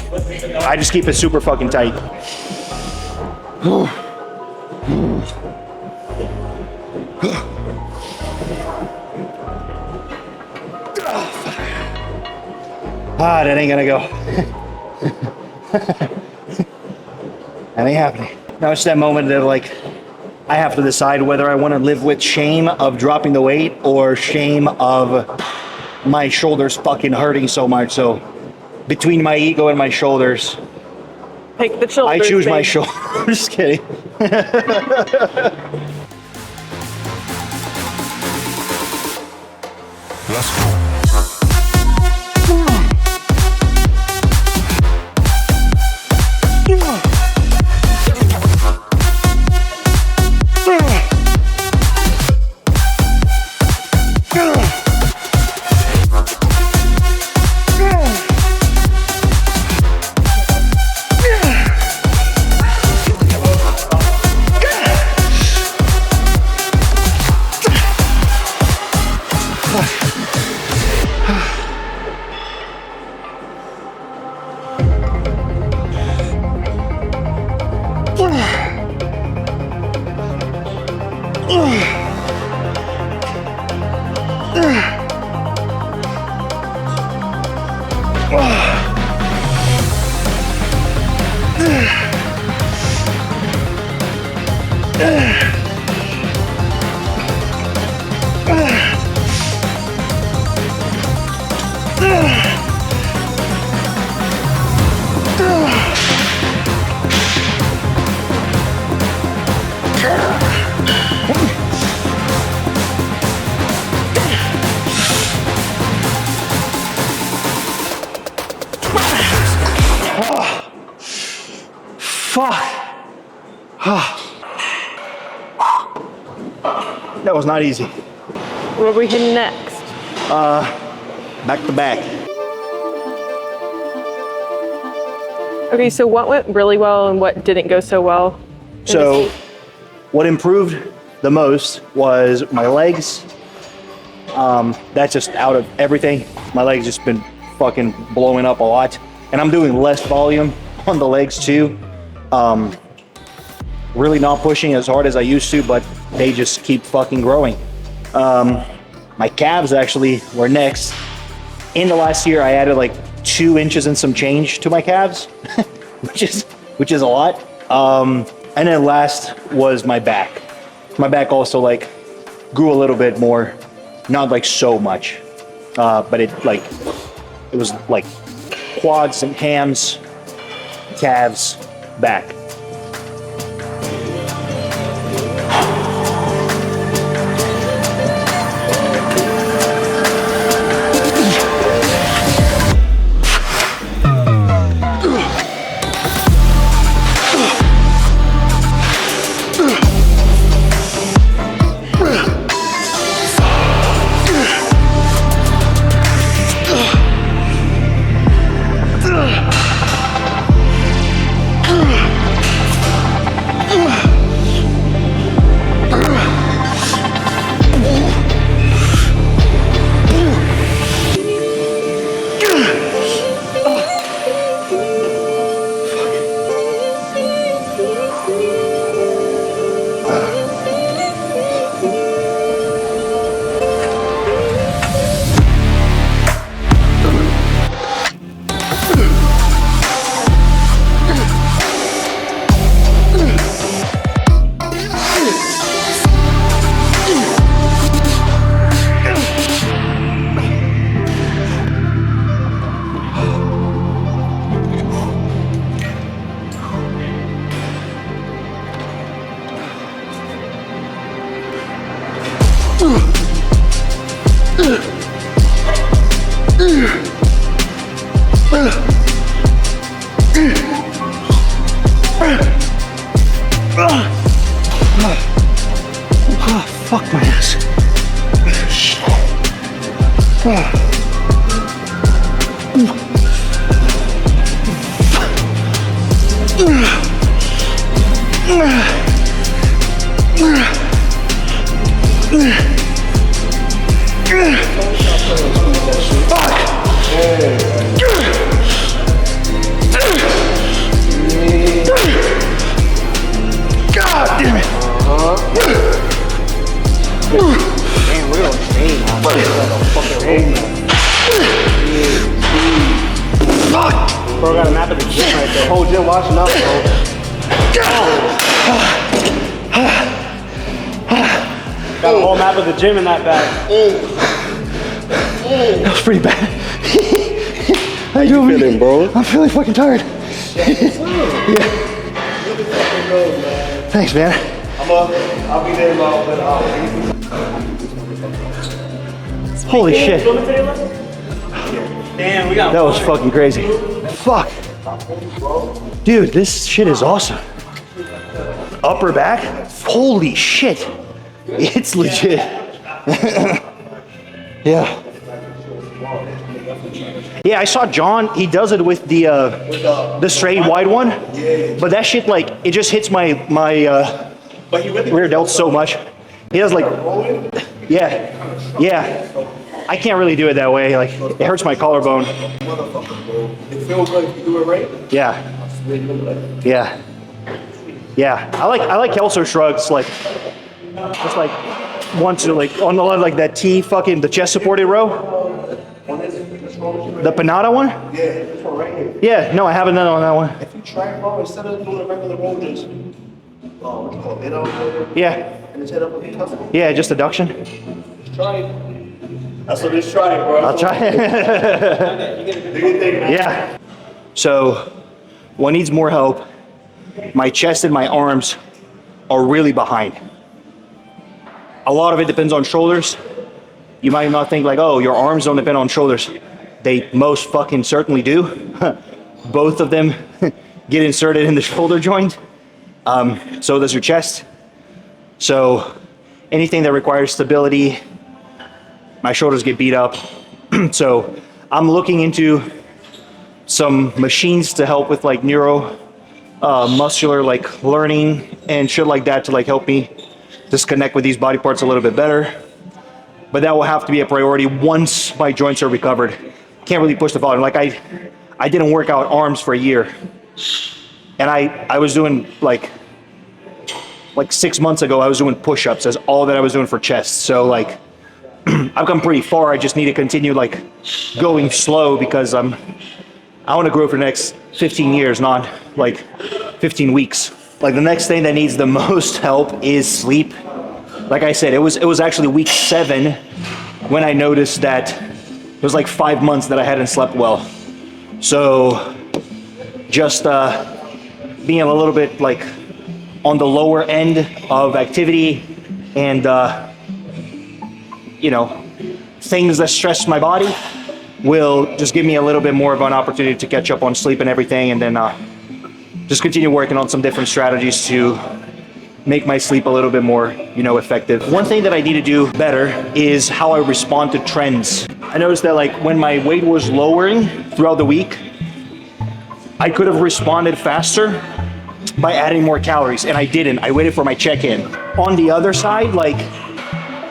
I just keep it super fucking tight. Ah, that ain't gonna go. That ain't happening. Now it's that moment that like, I have to decide whether I want to live with shame of dropping the weight or shame of my shoulders fucking hurting so much. So between my ego and my shoulders, Pick the shoulders. I choose my babe. shoulder. I'm just kidding. Let's go. That was not easy. What are we hitting next? Back to back. Okay, so what went really well and what didn't go so well? So what improved the most was my legs. That's just out of everything. My legs just been fucking blowing up a lot. And I'm doing less volume on the legs too. Really not pushing as hard as I used to, but they just keep fucking growing. My calves actually were next. In the last year, I added like 2 inches and some change to my calves, which is a lot. And then last was my back. My back also like grew a little bit more, not like so much, but it was like quads and hams, calves, back. Fuck my ass. God damn it. Damn, we're on pain. Bro, got a map of the gym right there. Whole gym washing up, bro. Got a whole map of the gym in that bag. That was pretty bad. How you doing, feeling, bro? I'm feeling fucking tired. Yeah. Thanks, man. I'll be there in about an hour. Holy shit. Damn, we got That was fucking crazy. Fuck. Dude, this shit is awesome. Upper back? Holy shit. It's legit. Yeah. Yeah, I saw John, he does it with the straight wide one. But that shit, like, it just hits my rear delt so much. He does like, yeah. I can't really do it that way. Like, it hurts my collarbone. It feels good if you do it right. Yeah. I like Kelso shrugs, like, just like once, like on the like that T fucking the chest supported row. The Panada one? Yeah, this one right here. Yeah, no, I haven't done it on that one. If you try, bro, instead of doing a regular roll, just what's it called? Head out Yeah, and just head up with the tussle. yeah, just adduction. Just try it. That's what just try it, bro. I'll try it. Do your thing, man. Yeah. So, what needs more help? My chest and my arms are really behind. A lot of it depends on shoulders. You might not think like, oh, your arms don't depend on shoulders. They most fucking certainly do. Both of them get inserted in the shoulder joint. So does your chest. So anything that requires stability, my shoulders get beat up. So I'm looking into some machines to help with like muscular like learning and shit like that to like help me just connect with these body parts a little bit better. But that will have to be a priority once my joints are recovered. Can't really push the volume. Like I didn't work out arms for a year. And I was doing like 6 months ago, I was doing push-ups as all that I was doing for chest. So like, I've come pretty far. I just need to continue like going slow because I want to grow for the next 15 years, not like 15 weeks. Like the next thing that needs the most help is sleep. Like I said, it was actually week 7 when I noticed that it was like 5 months that I hadn't slept well. So just being a little bit like on the lower end of activity and things that stress my body will just give me a little bit more of an opportunity to catch up on sleep and everything, and then just continue working on some different strategies to make my sleep a little bit more, effective. One thing that I need to do better is how I respond to trends. I noticed that like when my weight was lowering throughout the week, I could have responded faster by adding more calories, and I didn't. I waited for my check-in. On the other side, like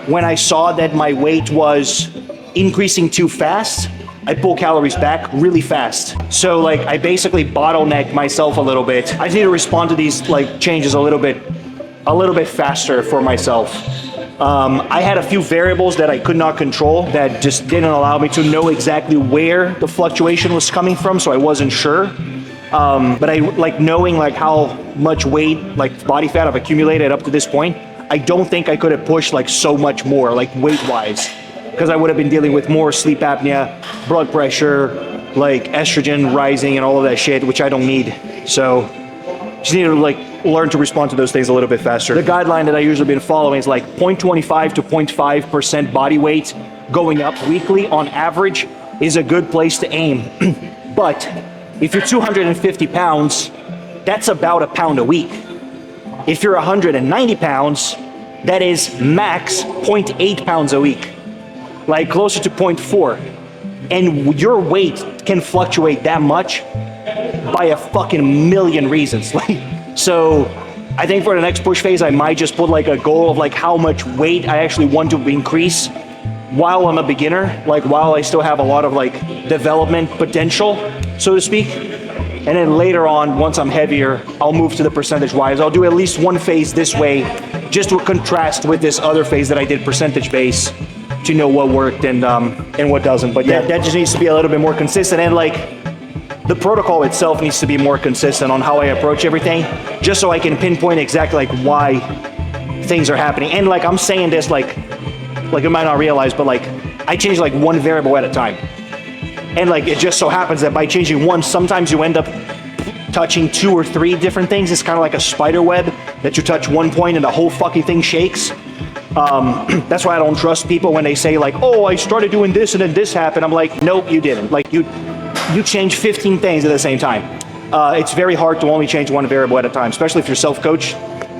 when I saw that my weight was increasing too fast, I pull calories back really fast. So like I basically bottlenecked myself a little bit. I need to respond to these like changes a little bit faster for myself. I had a few variables that I could not control that just didn't allow me to know exactly where the fluctuation was coming from, so I wasn't sure. But I like knowing like how much weight, like body fat I've accumulated up to this point. I don't think I could have pushed like so much more, like weight-wise, because I would have been dealing with more sleep apnea, blood pressure, like estrogen rising and all of that shit, which I don't need. So just need to like learn to respond to those things a little bit faster. The guideline that I usually been following is like 0.25 to 0.5% body weight going up weekly on average is a good place to aim. But if you're 250 pounds, that's about a pound a week. If you're 190 pounds, that is max 0.8 pounds a week, like closer to 0.4. And your weight can fluctuate that much by a fucking million reasons. Like, so I think for the next push phase, I might just put like a goal of like how much weight I actually want to increase while I'm a beginner, like while I still have a lot of like development potential, so to speak. And then later on, once I'm heavier, I'll move to the percentage wise. I'll do at least one phase this way, just to contrast with this other phase that I did percentage base, to know what worked and what doesn't. But yeah, that just needs to be a little bit more consistent, and like the protocol itself needs to be more consistent on how I approach everything, just so I can pinpoint exactly like why things are happening. And like I'm saying this like you might not realize, but like I change like one variable at a time. And like it just so happens that by changing one, sometimes you end up touching 2 or 3 different things. It's kind of like a spider web that you touch one point and the whole fucking thing shakes. That's why I don't trust people when they say like, oh, I started doing this and then this happened. I'm like, nope, you didn't. Like you change 15 things at the same time. It's very hard to only change one variable at a time, especially if you're self-coached.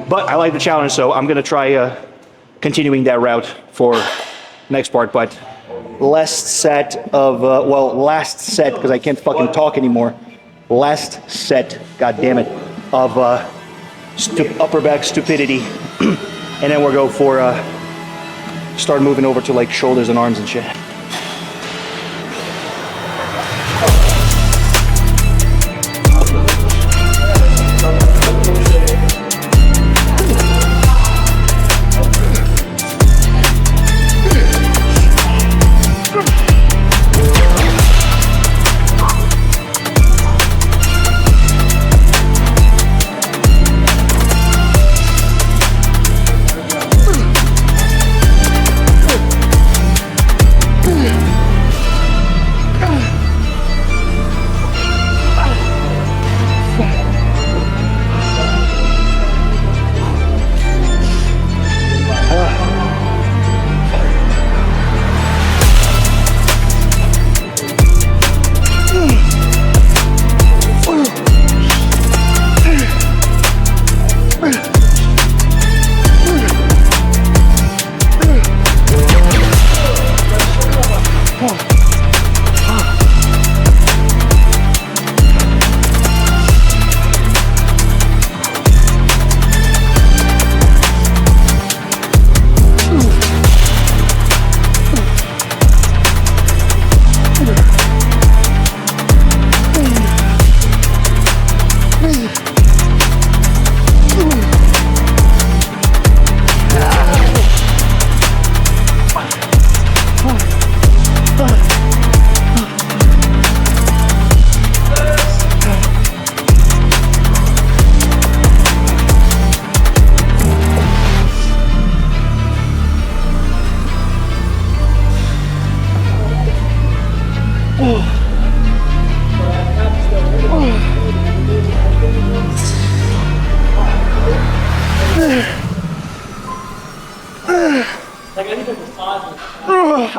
But I like the challenge, so I'm gonna try continuing that route for next part. But last set, because I can't fucking talk anymore. Last set, god damn it, of upper back stupidity. And then we'll go for, start moving over to like shoulders and arms and shit.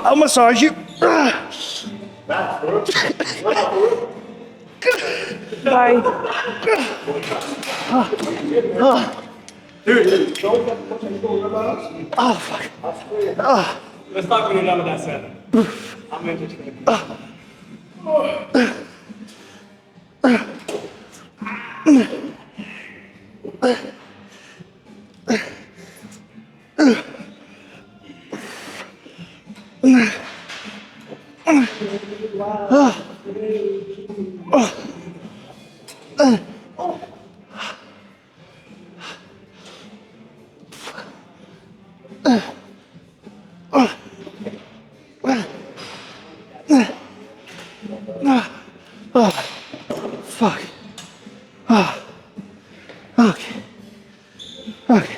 I'll massage you. Bye. Oh, fuck. Let's talk when you're done with that set. I'm interested. Fuck. Okay. Okay.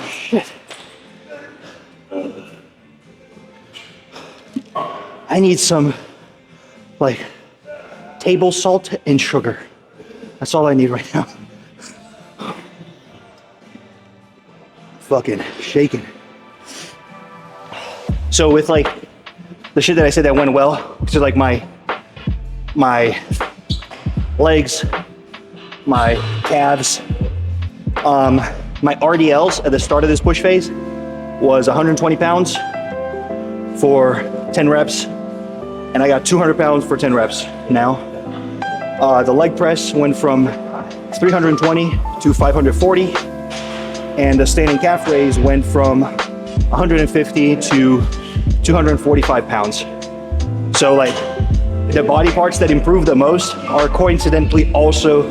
Shit. I need some, like, table salt and sugar. That's all I need right now. Fucking shaking. So with like the shit that I said that went well, which is like my legs my calves. My RDLs at the start of this push phase was 120 pounds for 10 reps, and I got 200 pounds for 10 reps now. The leg press went from 320 to 540, and the standing calf raise went from 150 to 245 pounds. So like the body parts that improve the most are coincidentally also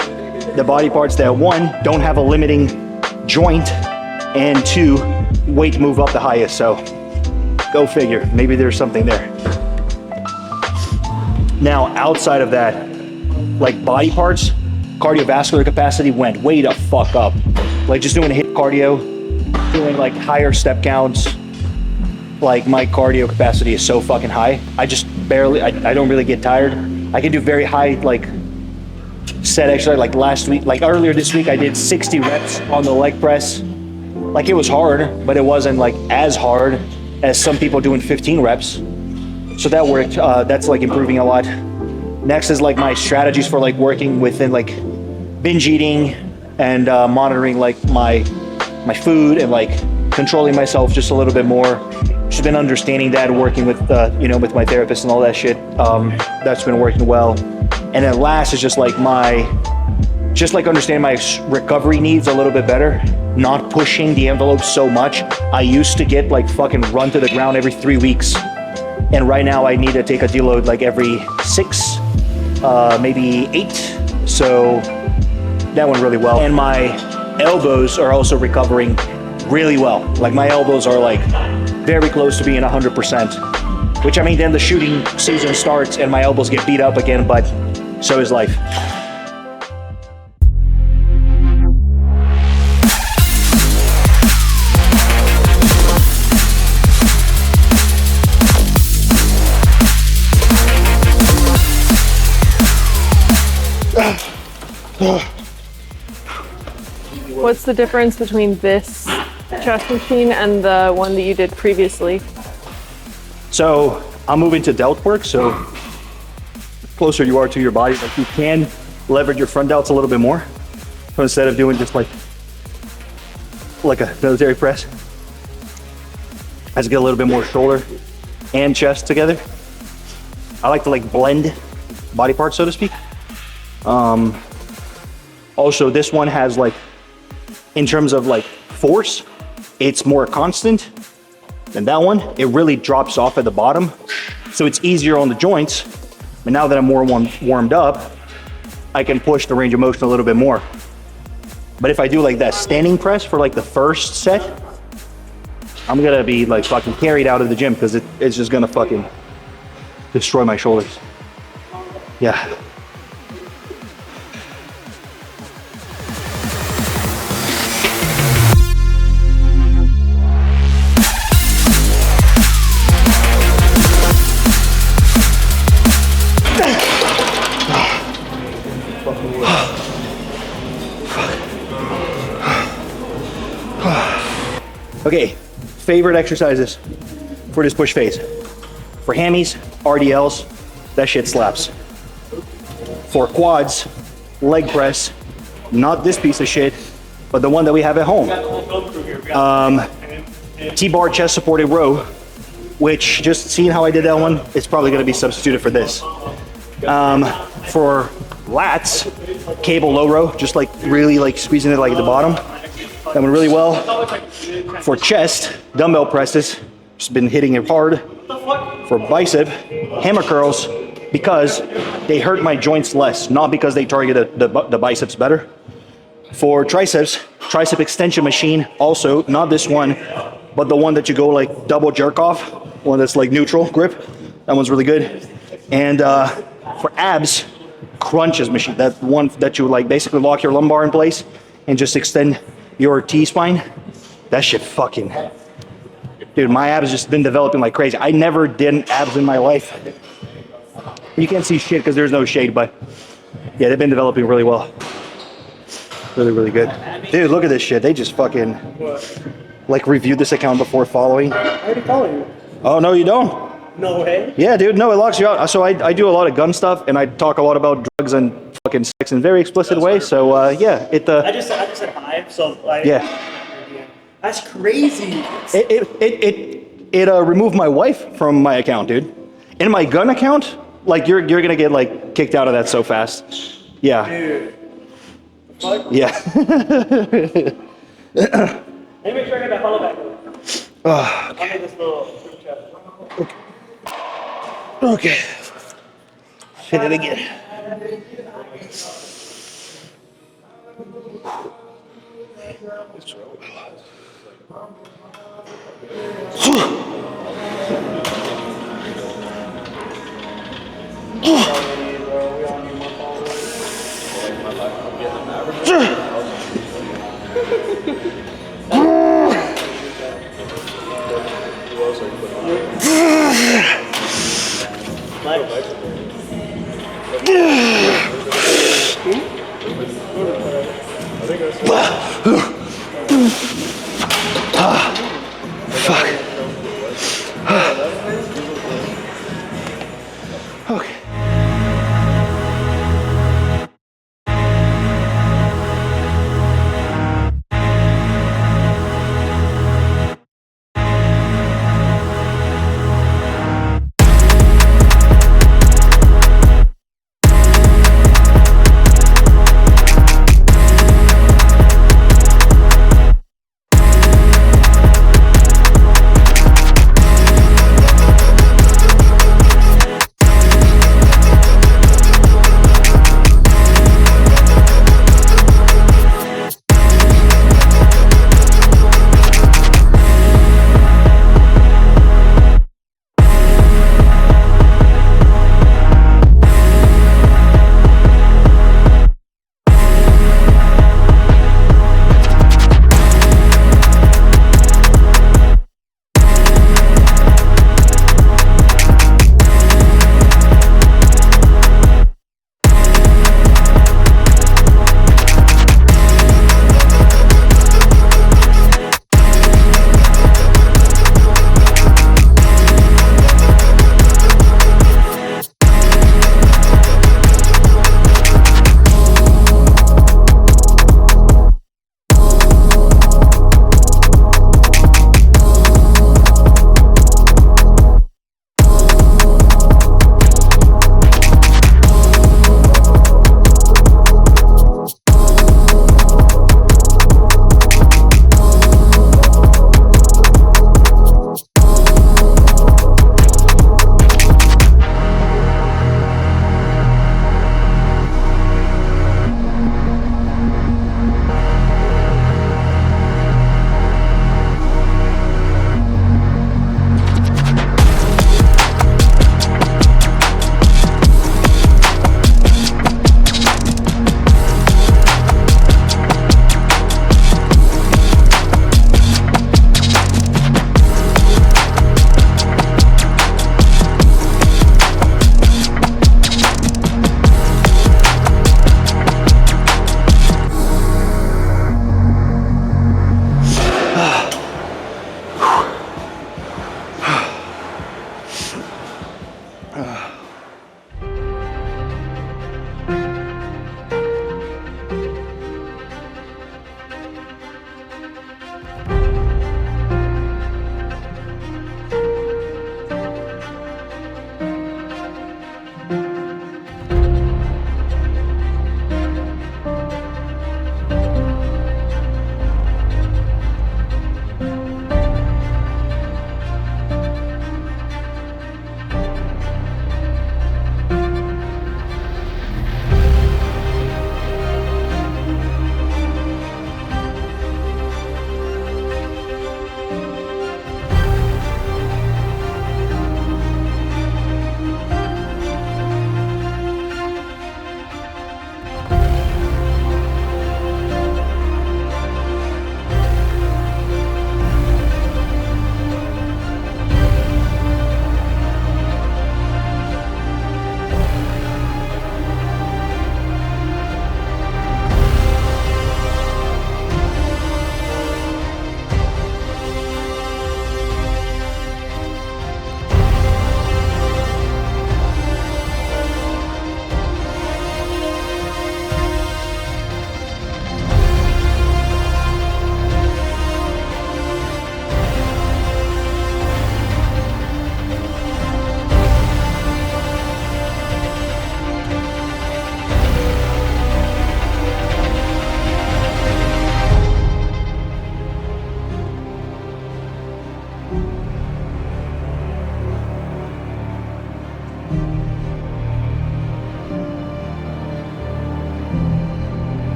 the body parts that, one, don't have a limiting joint, and two, weight move up the highest. So go figure, maybe there's something there. Now outside of that, like body parts, cardiovascular capacity went way the fuck up. Like just doing hip cardio, doing like higher step counts, like my cardio capacity is so fucking high. I just barely, I don't really get tired. I can do very high like set exercise. Like last week, like earlier this week, I did 60 reps on the leg press. Like it was hard, but it wasn't like as hard as some people doing 15 reps. So that worked. That's like improving a lot. Next is like my strategies for like working within like binge eating and monitoring like my food and like controlling myself just a little bit more. Just been understanding that, working with you know, with my therapist and all that shit. That's been working well. And then last is just like understanding my recovery needs a little bit better, not pushing the envelope so much. I used to get like fucking run to the ground every 3 weeks, and right now I need to take a deload like every 6, maybe 8. So that went really well. And my elbows are also recovering really well. Like my elbows are like very close to being 100%, which I mean, then the shooting season starts and my elbows get beat up again, but so is life. What's the difference between this chest machine and the one that you did previously? So I'm moving to delt work. So closer you are to your body, like you can leverage your front delts a little bit more. So instead of doing just like a military press, I just get a little bit more shoulder and chest together. I like to like blend body parts, so to speak. Also, this one has like, in terms of like force, it's more constant than that one. It really drops off at the bottom, so it's easier on the joints. But now that I'm more warmed up, I can push the range of motion a little bit more. But if I do like that standing press for like the first set, I'm gonna be like fucking carried out of the gym because it's just gonna fucking destroy my shoulders. Yeah. Okay, favorite exercises for this push phase. For hammies, RDLs, that shit slaps. For quads, leg press, not this piece of shit, but the one that we have at home. T-bar chest supported row, which just seeing how I did that one, it's probably gonna be substituted for this. For lats, cable low row, just like really like squeezing it like at the bottom. That went really well. For chest, dumbbell presses, just been hitting it hard. For bicep, hammer curls, because they hurt my joints less, not because they target the biceps better. For triceps, tricep extension machine, also not this one, but the one that you go like double jerk off, one that's like neutral grip. That one's really good. And for abs, crunches machine, that one that you like basically lock your lumbar in place and just extend your T-spine. That shit fucking, dude, my abs just been developing like crazy. I never did abs in my life. You can't see shit because there's no shade, but yeah, they've been developing really well. Really, really good. Dude, look at this shit. They just fucking like reviewed this account before following. I already follow you. Oh, no, you don't? No way. Yeah, dude, no, it locks you out. So I do a lot of gun stuff and I talk a lot about drugs drugs and fucking sex in a very explicit way. So yeah, it. I just said hi. So Yeah. That's crazy. It removed my wife from my account, dude. And my gun account, like you're gonna get like kicked out of that so fast. Yeah. Dude. Fuck. Yeah. Let me make sure I get that follow back. I'll make this little group chat. Okay. Hit it again. Okay.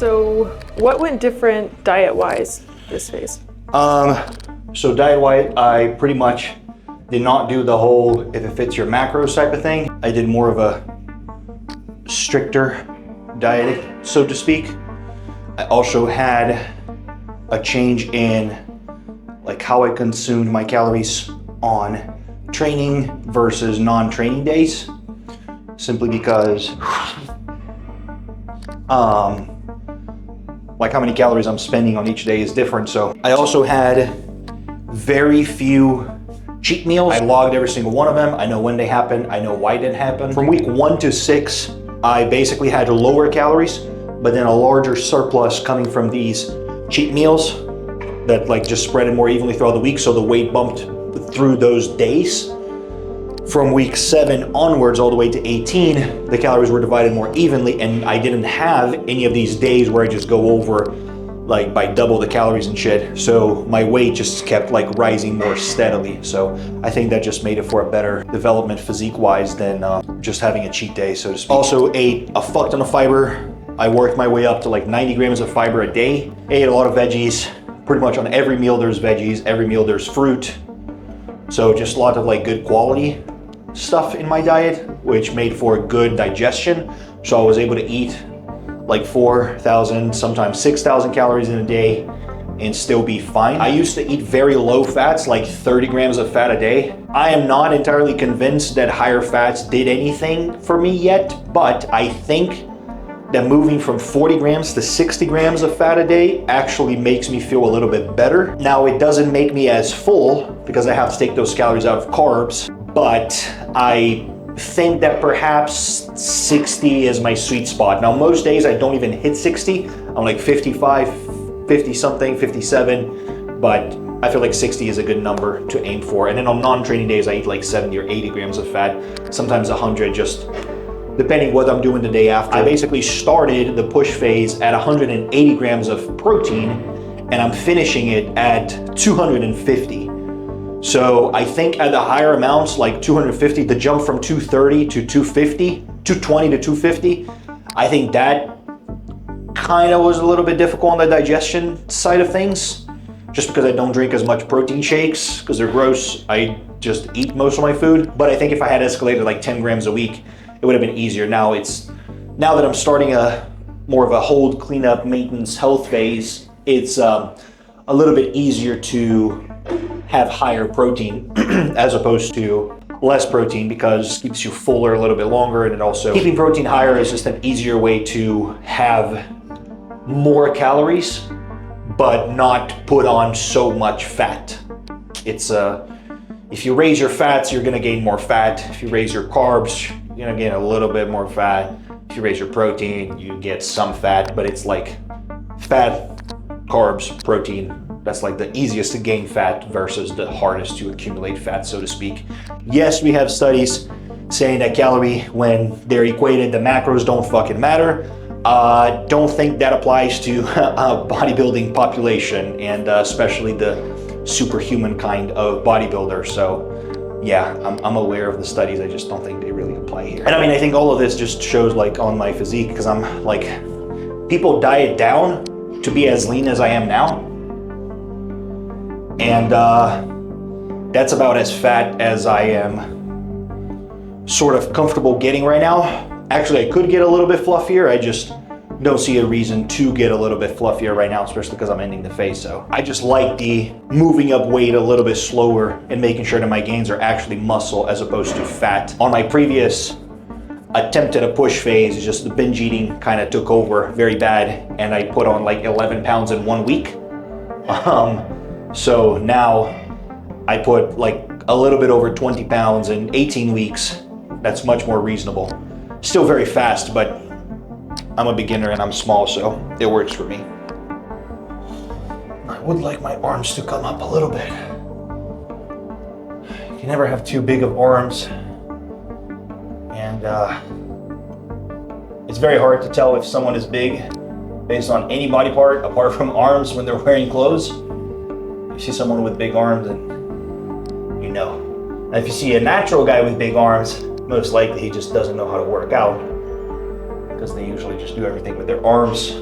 So what went different diet-wise this phase? So diet-wise, I pretty much did not do the whole if it fits your macros type of thing. I did more of a stricter diet, so to speak. I also had a change in like how I consumed my calories on training versus non-training days, simply because like how many calories I'm spending on each day is different. So I also had very few cheat meals. I logged every single one of them. I know when they happened. I know why it didn't happen. From week 1 to 6, I basically had lower calories, but then a larger surplus coming from these cheat meals that like just spread it more evenly throughout the week. So the weight bumped through those days. From week 7 onwards all the way to 18, the calories were divided more evenly, and I didn't have any of these days where I just go over like by double the calories and shit. So my weight just kept like rising more steadily. So I think that just made it for a better development physique wise than just having a cheat day, so to speak. Also ate a fuck ton of fiber. I worked my way up to like 90 grams of fiber a day. Ate a lot of veggies. Pretty much on every meal there's veggies, every meal there's fruit. So just a lot of like good quality stuff in my diet, which made for good digestion. So I was able to eat like 4,000, sometimes 6,000 calories in a day and still be fine. I used to eat very low fats, like 30 grams of fat a day. I am not entirely convinced that higher fats did anything for me yet, but I think that moving from 40 grams to 60 grams of fat a day actually makes me feel a little bit better. Now, it doesn't make me as full because I have to take those calories out of carbs, but I think that perhaps 60 is my sweet spot. Now, most days I don't even hit 60. I'm like 55, 50 something, 57, but I feel like 60 is a good number to aim for. And then on non-training days, I eat like 70 or 80 grams of fat, sometimes 100, just depending what I'm doing the day after. I basically started the push phase at 180 grams of protein, and I'm finishing it at 250. So I think at the higher amounts, like 250, the jump from 230 to 250, 220 to 250, I think that kind of was a little bit difficult on the digestion side of things, just because I don't drink as much protein shakes because they're gross. I just eat most of my food. But I think if I had escalated like 10 grams a week, it would have been easier. Now that I'm starting more of a hold, cleanup, maintenance, health phase, it's a little bit easier to have higher protein as opposed to less protein, because it keeps you fuller a little bit longer, and it also, keeping protein higher is just an easier way to have more calories but not put on so much fat. It's if you raise your fats, you're gonna gain more fat. If you raise your carbs, you're gonna gain a little bit more fat. If you raise your protein, you get some fat, but it's like fat, carbs, protein. That's like the easiest to gain fat versus the hardest to accumulate fat, so to speak. Yes, we have studies saying that calorie, when they're equated, the macros don't fucking matter. Don't think that applies to a bodybuilding population, and especially the superhuman kind of bodybuilder. So yeah, I'm aware of the studies. I just don't think they really apply here. And I mean, I think all of this just shows like on my physique, because I'm like, people diet down to be as lean as I am now. And that's about as fat as I am sort of comfortable getting right now. Actually, I could get a little bit fluffier. I just don't see a reason to get a little bit fluffier right now, especially because I'm ending the phase. So I just like the moving up weight a little bit slower and making sure that my gains are actually muscle as opposed to fat. On my previous attempt at a push phase, just the binge eating kind of took over very bad, and I put on like 11 pounds in 1 week. So now I put like a little bit over 20 pounds in 18 weeks. That's much more reasonable. Still very fast, but I'm a beginner and I'm small, so it works for me. I would like my arms to come up a little bit. You can never have too big of arms. And it's very hard to tell if someone is big based on any body part apart from arms when they're wearing clothes. You see someone with big arms and you know. Now, if you see a natural guy with big arms, most likely he just doesn't know how to work out, because they usually just do everything with their arms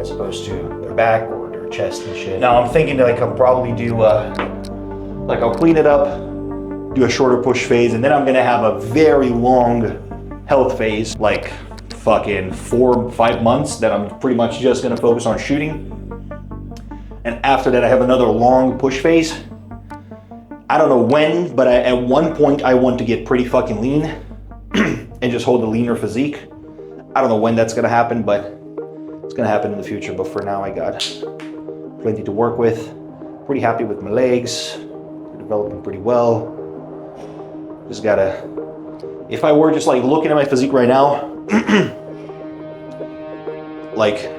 as opposed to their back or their chest and shit. Now I'm thinking like I'll probably do, like I'll clean it up, do a shorter push phase, and then I'm gonna have a very long health phase, like fucking 4 or 5 months that I'm pretty much just gonna focus on shooting. And after that I have another long push phase. I don't know when, but at one point I want to get pretty fucking lean and just hold a leaner physique. I don't know when that's gonna happen, but it's gonna happen in the future. But for now I got plenty to work with. Pretty happy with my legs. They're developing pretty well. Just gotta, if I were just like looking at my physique right now, like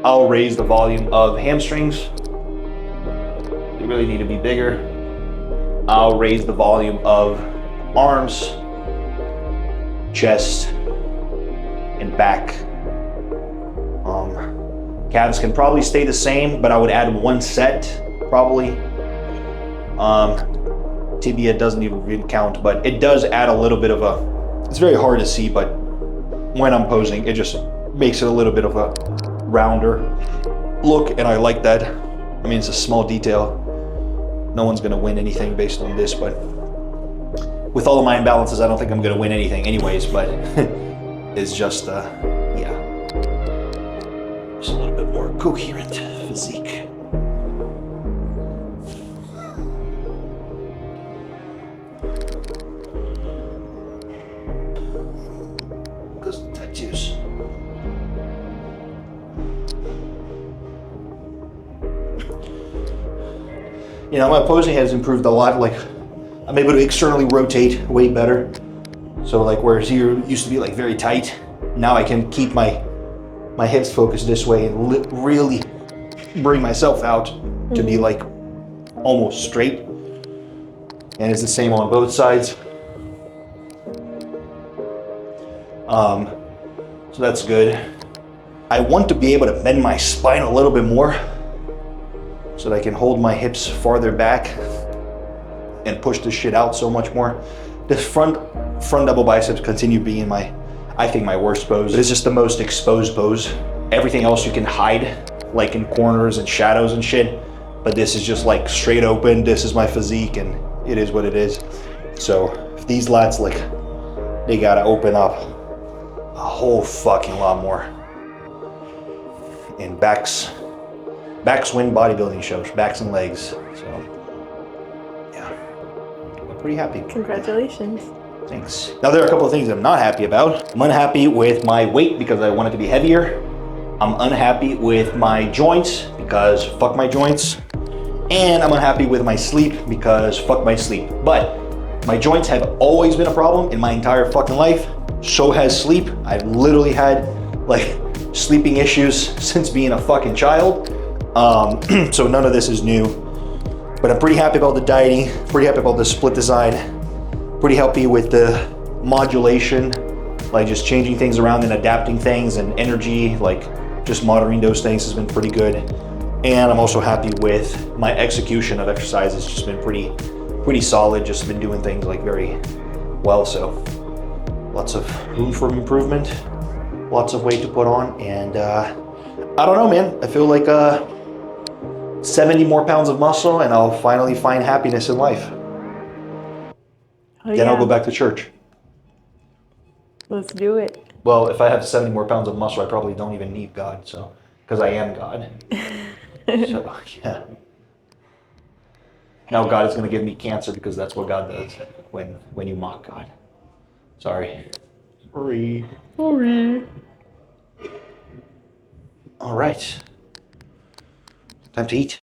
I'll raise the volume of hamstrings. They really need to be bigger. I'll raise the volume of arms, chest, and back. Calves can probably stay the same, but I would add 1 set, probably. Tibia doesn't even really count, but it does add a little bit of a, it's very hard to see, but when I'm posing, it just makes it a little bit of a rounder look, and I like that. I mean, it's a small detail. No one's gonna win anything based on this, but with all of my imbalances, I don't think I'm gonna win anything anyways, but it's just, yeah. Just a little bit more coherent physique. Because of the tattoos. You know, my posing has improved a lot. Like, I'm able to externally rotate way better. So like, whereas here used to be like very tight, now I can keep my hips focused this way and really bring myself out to be like almost straight. And it's the same on both sides. So that's good. I want to be able to bend my spine a little bit more so that I can hold my hips farther back and push this shit out so much more. This front double biceps continue being my, I think, my worst pose. It's just the most exposed pose. Everything else you can hide, like in corners and shadows and shit, but this is just like straight open. This is my physique and it is what it is. So if these lats, like, they gotta open up a whole fucking lot more. And backs win bodybuilding shows, backs and legs. So yeah, I'm pretty happy. Congratulations. Thanks. Now there are a couple of things I'm not happy about. I'm unhappy with my weight because I want it to be heavier. I'm unhappy with my joints because fuck my joints. And I'm unhappy with my sleep because fuck my sleep. But my joints have always been a problem in my entire fucking life. So has sleep. I've literally had like sleeping issues since being a fucking child. So none of this is new. But I'm pretty happy about the dieting, pretty happy about the split design, pretty happy with the modulation, like just changing things around and adapting things and energy, like just monitoring those things has been pretty good. And I'm also happy with my execution of exercises, just been pretty solid, just been doing things like very well. So lots of room for improvement, lots of weight to put on. And I don't know, man, I feel like 70 more pounds of muscle and I'll finally find happiness in life. Oh, Then I'll go back to church. Let's do it. Well, if I have 70 more pounds of muscle, I probably don't even need God, so, because I am God. So, yeah. Now God is going to give me cancer because that's what God does when you mock God. Sorry. Sorry. All right. Time to eat.